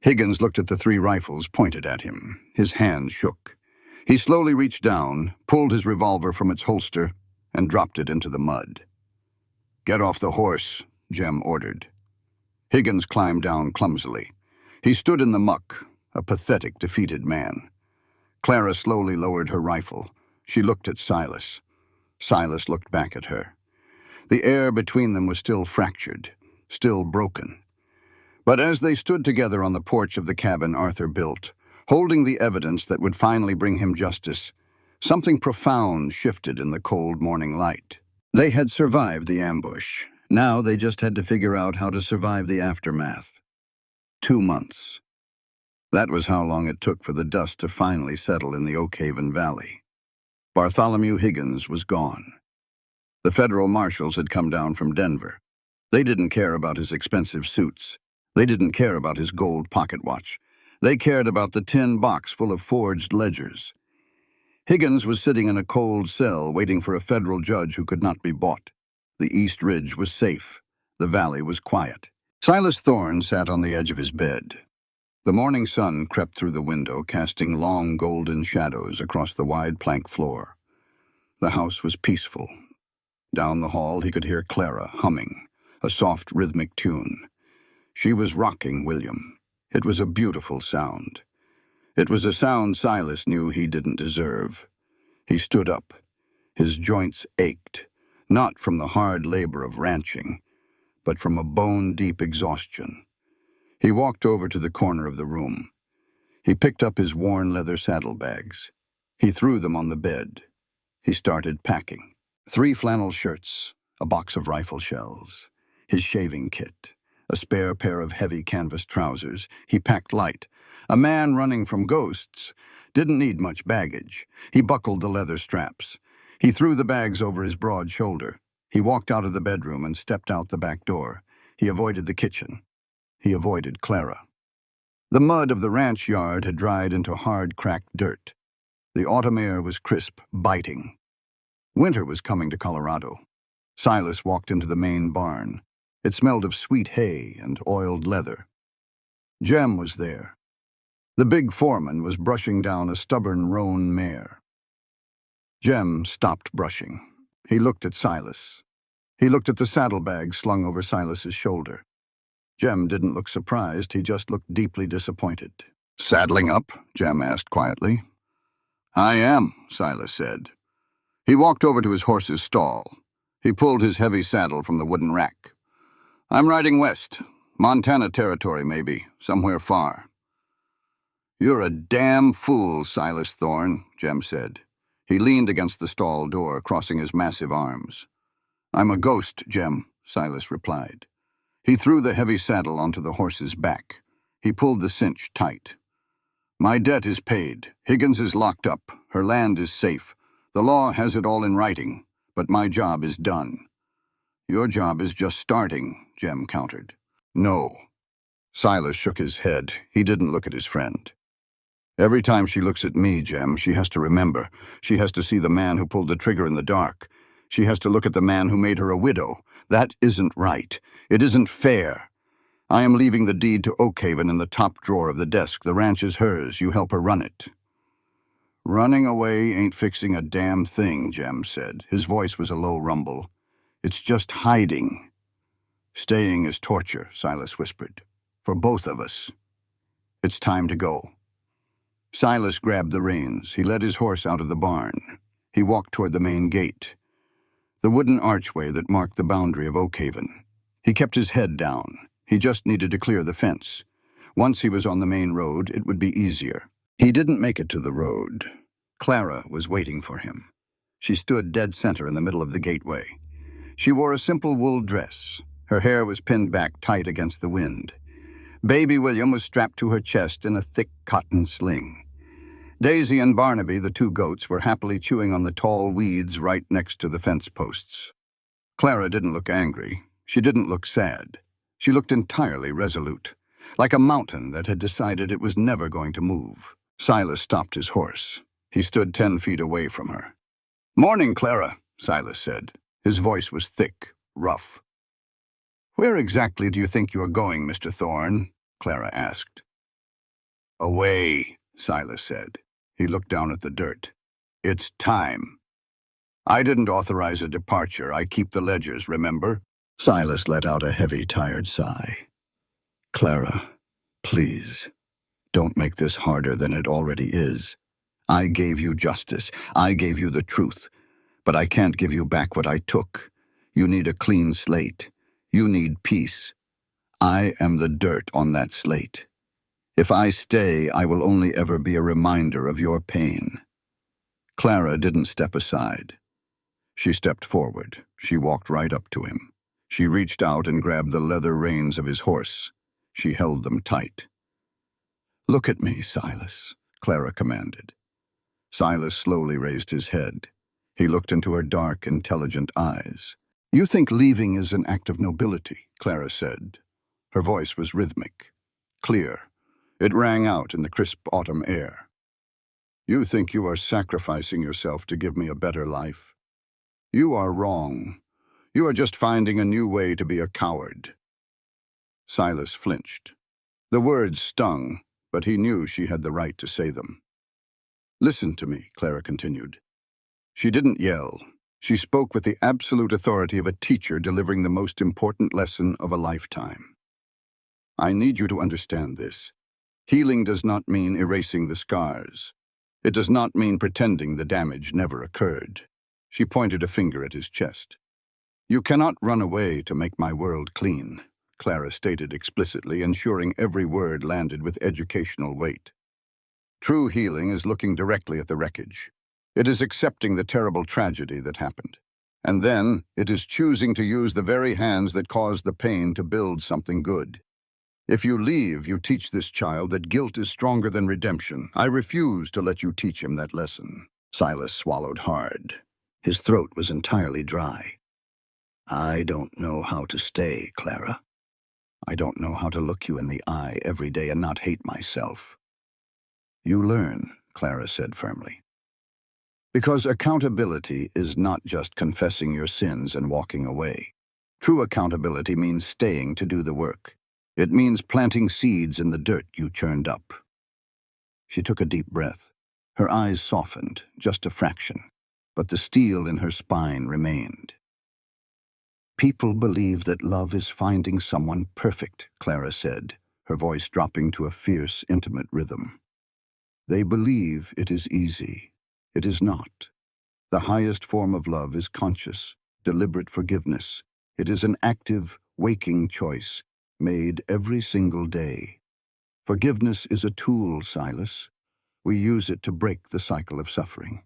Higgins looked at the 3 rifles pointed at him. His hand shook. He slowly reached down, pulled his revolver from its holster, and dropped it into the mud. "Get off the horse," Jem ordered. Higgins climbed down clumsily. He stood in the muck, a pathetic, defeated man. Clara slowly lowered her rifle. She looked at Silas. Silas looked back at her. The air between them was still fractured, still broken. But as they stood together on the porch of the cabin Arthur built, holding the evidence that would finally bring him justice, something profound shifted in the cold morning light. They had survived the ambush. Now they just had to figure out how to survive the aftermath. 2 months. That was how long it took for the dust to finally settle in the Oak Haven Valley. Bartholomew Higgins was gone. The federal marshals had come down from Denver. They didn't care about his expensive suits. They didn't care about his gold pocket watch. They cared about the tin box full of forged ledgers. Higgins was sitting in a cold cell waiting for a federal judge who could not be bought. The East Ridge was safe. The valley was quiet. Silas Thorne sat on the edge of his bed. The morning sun crept through the window, casting long golden shadows across the wide plank floor. The house was peaceful. Down the hall he could hear Clara humming, a soft rhythmic tune. She was rocking William. It was a beautiful sound. It was a sound Silas knew he didn't deserve. He stood up. His joints ached, not from the hard labor of ranching, but from a bone-deep exhaustion. He walked over to the corner of the room. He picked up his worn leather saddlebags. He threw them on the bed. He started packing. 3 flannel shirts, a box of rifle shells. his shaving kit, a spare pair of heavy canvas trousers. He packed light. A man running from ghosts didn't need much baggage. He buckled the leather straps. He threw the bags over his broad shoulder. He walked out of the bedroom and stepped out the back door. He avoided the kitchen. He avoided Clara. The mud of the ranch yard had dried into hard, cracked dirt. The autumn air was crisp, biting. Winter was coming to Colorado. Silas walked into the main barn. It smelled of sweet hay and oiled leather. Jem was there. The big foreman was brushing down a stubborn roan mare. Jem stopped brushing. He looked at Silas. He looked at the saddlebag slung over Silas's shoulder. Jem didn't look surprised, he just looked deeply disappointed. "Saddling up?" Jem asked quietly. "I am," Silas said. He walked over to his horse's stall. He pulled his heavy saddle from the wooden rack. "I'm riding west. Montana territory, maybe. Somewhere far." "You're a damn fool, Silas Thorne," Jem said. He leaned against the stall door, crossing his massive arms. "I'm a ghost, Jem," Silas replied. He threw the heavy saddle onto the horse's back. He pulled the cinch tight. "My debt is paid. Higgins is locked up. Her land is safe. The law has it all in writing, but my job is done." "Your job is just starting," Jem countered. "No." Silas shook his head. He didn't look at his friend. "Every time she looks at me, Jem, she has to remember. She has to see the man who pulled the trigger in the dark. She has to look at the man who made her a widow. That isn't right. It isn't fair. I am leaving the deed to Oakhaven in the top drawer of the desk. The ranch is hers. You help her run it." "Running away ain't fixing a damn thing," Jem said. His voice was a low rumble. "It's just hiding." "Staying is torture," Silas whispered. "For both of us. It's time to go." Silas grabbed the reins. He led his horse out of the barn. He walked toward the main gate, the wooden archway that marked the boundary of Oakhaven. He kept his head down. He just needed to clear the fence. Once he was on the main road, it would be easier. He didn't make it to the road. Clara was waiting for him. She stood dead center in the middle of the gateway. She wore a simple wool dress. Her hair was pinned back tight against the wind. Baby William was strapped to her chest in a thick cotton sling. Daisy and Barnaby, the two goats, were happily chewing on the tall weeds right next to the fence posts. Clara didn't look angry. She didn't look sad. She looked entirely resolute, like a mountain that had decided it was never going to move. Silas stopped his horse. He stood 10 feet away from her. "Morning, Clara," Silas said. His voice was thick, rough. "Where exactly do you think you are going, Mr. Thorne?" Clara asked. "Away," Silas said. He looked down at the dirt. "It's time. I didn't authorize a departure. I keep the ledgers, remember?" Silas let out a heavy, tired sigh. "Clara, please, don't make this harder than it already is. I gave you justice. I gave you the truth. But I can't give you back what I took. You need a clean slate. You need peace. I am the dirt on that slate. If I stay, I will only ever be a reminder of your pain." Clara didn't step aside. She stepped forward. She walked right up to him. She reached out and grabbed the leather reins of his horse. She held them tight. "Look at me, Silas," Clara commanded. Silas slowly raised his head. He looked into her dark, intelligent eyes. "You think leaving is an act of nobility," Clara said. Her voice was rhythmic, clear. It rang out in the crisp autumn air. "You think you are sacrificing yourself to give me a better life. You are wrong. You are just finding a new way to be a coward." Silas flinched. The words stung, but he knew she had the right to say them. "Listen to me," Clara continued. She didn't yell. She spoke with the absolute authority of a teacher delivering the most important lesson of a lifetime. "I need you to understand this. Healing does not mean erasing the scars. It does not mean pretending the damage never occurred." She pointed a finger at his chest. "You cannot run away to make my world clean," Clara stated explicitly, ensuring every word landed with educational weight. "True healing is looking directly at the wreckage. It is accepting the terrible tragedy that happened, And then it is choosing to use the very hands that caused the pain to build something good. If you leave, you teach this child that guilt is stronger than redemption. I refuse to let you teach him that lesson. Silas swallowed hard. His throat was entirely dry. I don't know how to stay, Clara. I don't know how to look you in the eye every day and not hate myself. You learn, Clara said firmly. Because accountability is not just confessing your sins and walking away. True accountability means staying to do the work. It means planting seeds in the dirt you churned up. She took a deep breath. Her eyes softened, just a fraction, but the steel in her spine remained. People believe that love is finding someone perfect, Clara said, her voice dropping to a fierce, intimate rhythm. They believe it is easy. It is not. The highest form of love is conscious, deliberate forgiveness. It is an active, waking choice, made every single day. Forgiveness is a tool, Silas. We use it to break the cycle of suffering.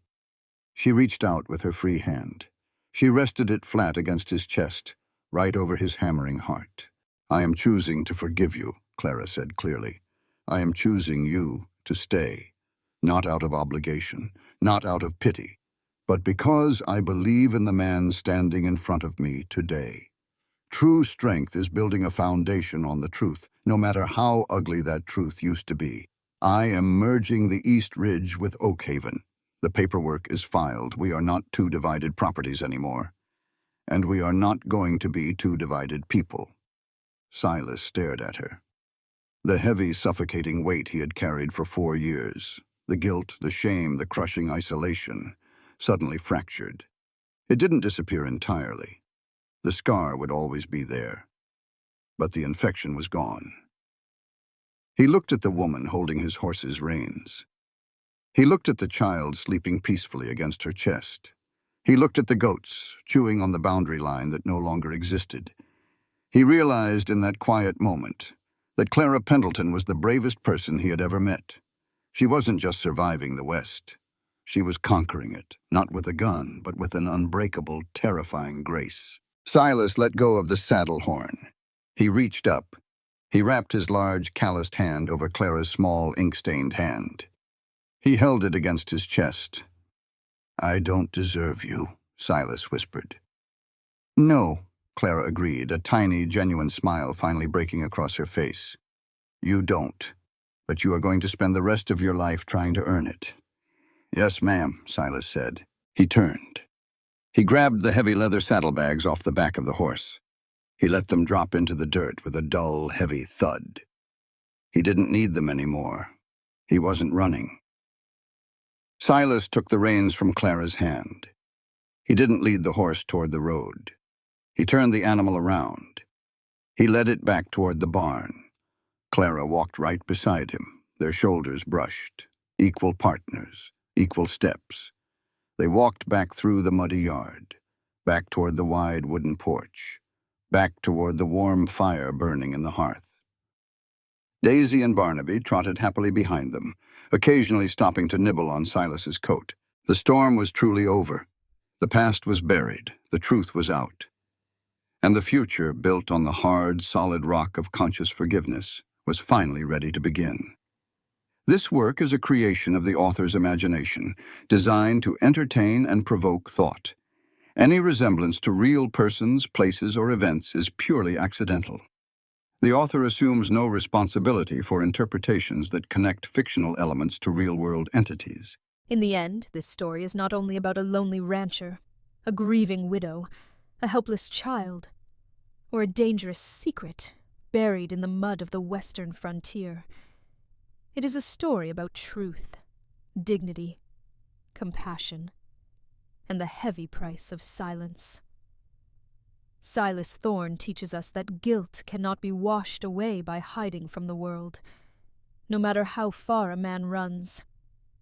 She reached out with her free hand. She rested it flat against his chest, right over his hammering heart. I am choosing to forgive you, Clara said clearly. I am choosing you to stay, not out of obligation, not out of pity, but because I believe in the man standing in front of me today. True strength is building a foundation on the truth, no matter how ugly that truth used to be. I am merging the East Ridge with Oakhaven. The paperwork is filed. We are not two divided properties anymore. And we are not going to be two divided people. Silas stared at her. The heavy, suffocating weight he had carried for 4 years, the guilt, the shame, the crushing isolation, suddenly fractured. It didn't disappear entirely. The scar would always be there. But the infection was gone. He looked at the woman holding his horse's reins. He looked at the child sleeping peacefully against her chest. He looked at the goats, chewing on the boundary line that no longer existed. He realized in that quiet moment that Clara Pendleton was the bravest person he had ever met. She wasn't just surviving the West. She was conquering it, not with a gun, but with an unbreakable, terrifying grace. Silas let go of the saddle horn. He reached up. He wrapped his large, calloused hand over Clara's small, ink-stained hand. He held it against his chest. I don't deserve you, Silas whispered. No, Clara agreed, a tiny, genuine smile finally breaking across her face. You don't, but you are going to spend the rest of your life trying to earn it. Yes, ma'am, Silas said. He turned. He grabbed the heavy leather saddlebags off the back of the horse. He let them drop into the dirt with a dull, heavy thud. He didn't need them anymore. He wasn't running. Silas took the reins from Clara's hand. He didn't lead the horse toward the road. He turned the animal around. He led it back toward the barn. Clara walked right beside him, their shoulders brushed. Equal partners, equal steps. They walked back through the muddy yard, back toward the wide wooden porch, back toward the warm fire burning in the hearth. Daisy and Barnaby trotted happily behind them, occasionally stopping to nibble on Silas's coat. The storm was truly over. The past was buried, the truth was out. And the future, built on the hard, solid rock of conscious forgiveness, was finally ready to begin. This work is a creation of the author's imagination, designed to entertain and provoke thought. Any resemblance to real persons, places, or events is purely accidental. The author assumes no responsibility for interpretations that connect fictional elements to real-world entities. In the end, this story is not only about a lonely rancher, a grieving widow, a helpless child, or a dangerous secret buried in the mud of the western frontier. It is a story about truth, dignity, compassion, and the heavy price of silence. Silas Thorne teaches us that guilt cannot be washed away by hiding from the world. No matter how far a man runs,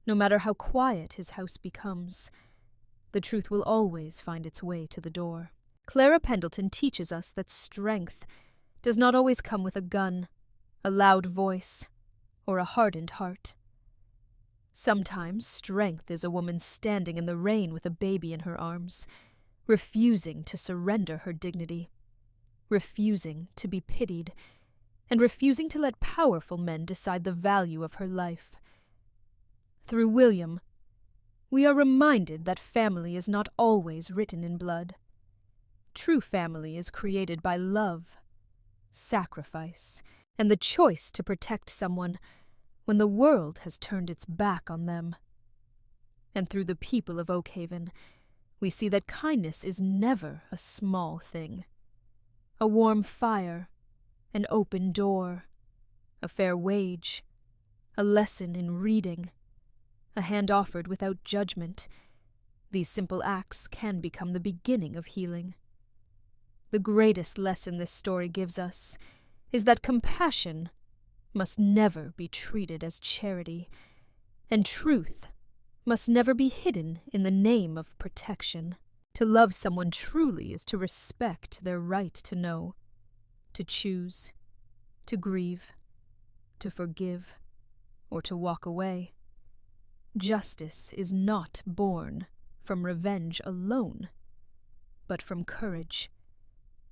no matter how quiet his house becomes, the truth will always find its way to the door. Clara Pendleton teaches us that strength does not always come with a gun, a loud voice, or a hardened heart. Sometimes strength is a woman standing in the rain with a baby in her arms, refusing to surrender her dignity, refusing to be pitied, and refusing to let powerful men decide the value of her life. Through William, we are reminded that family is not always written in blood. True family is created by love, sacrifice, and the choice to protect someone when the world has turned its back on them. And through the people of Oakhaven, we see that kindness is never a small thing. A warm fire, an open door, a fair wage, a lesson in reading, a hand offered without judgment. These simple acts can become the beginning of healing. The greatest lesson this story gives us is that compassion must never be treated as charity, and truth must never be hidden in the name of protection. To love someone truly is to respect their right to know, to choose, to grieve, to forgive, or to walk away. Justice is not born from revenge alone, but from courage.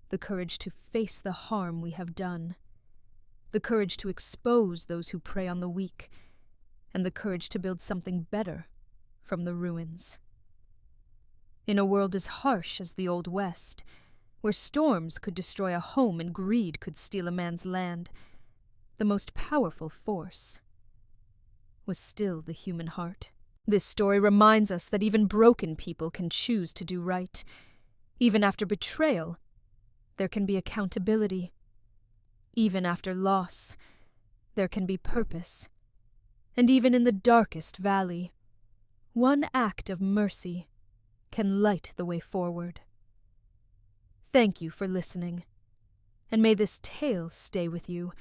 The courage to face the harm we have done, the courage to expose those who prey on the weak, and the courage to build something better from the ruins. In a world as harsh as the Old West, where storms could destroy a home and greed could steal a man's land, the most powerful force was still the human heart. This story reminds us that even broken people can choose to do right. Even after betrayal, there can be accountability. Even after loss, there can be purpose. And even in the darkest valley, one act of mercy can light the way forward. Thank you for listening, and may this tale stay with you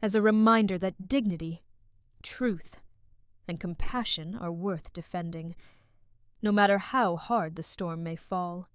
as a reminder that dignity, truth, and compassion are worth defending, no matter how hard the storm may fall.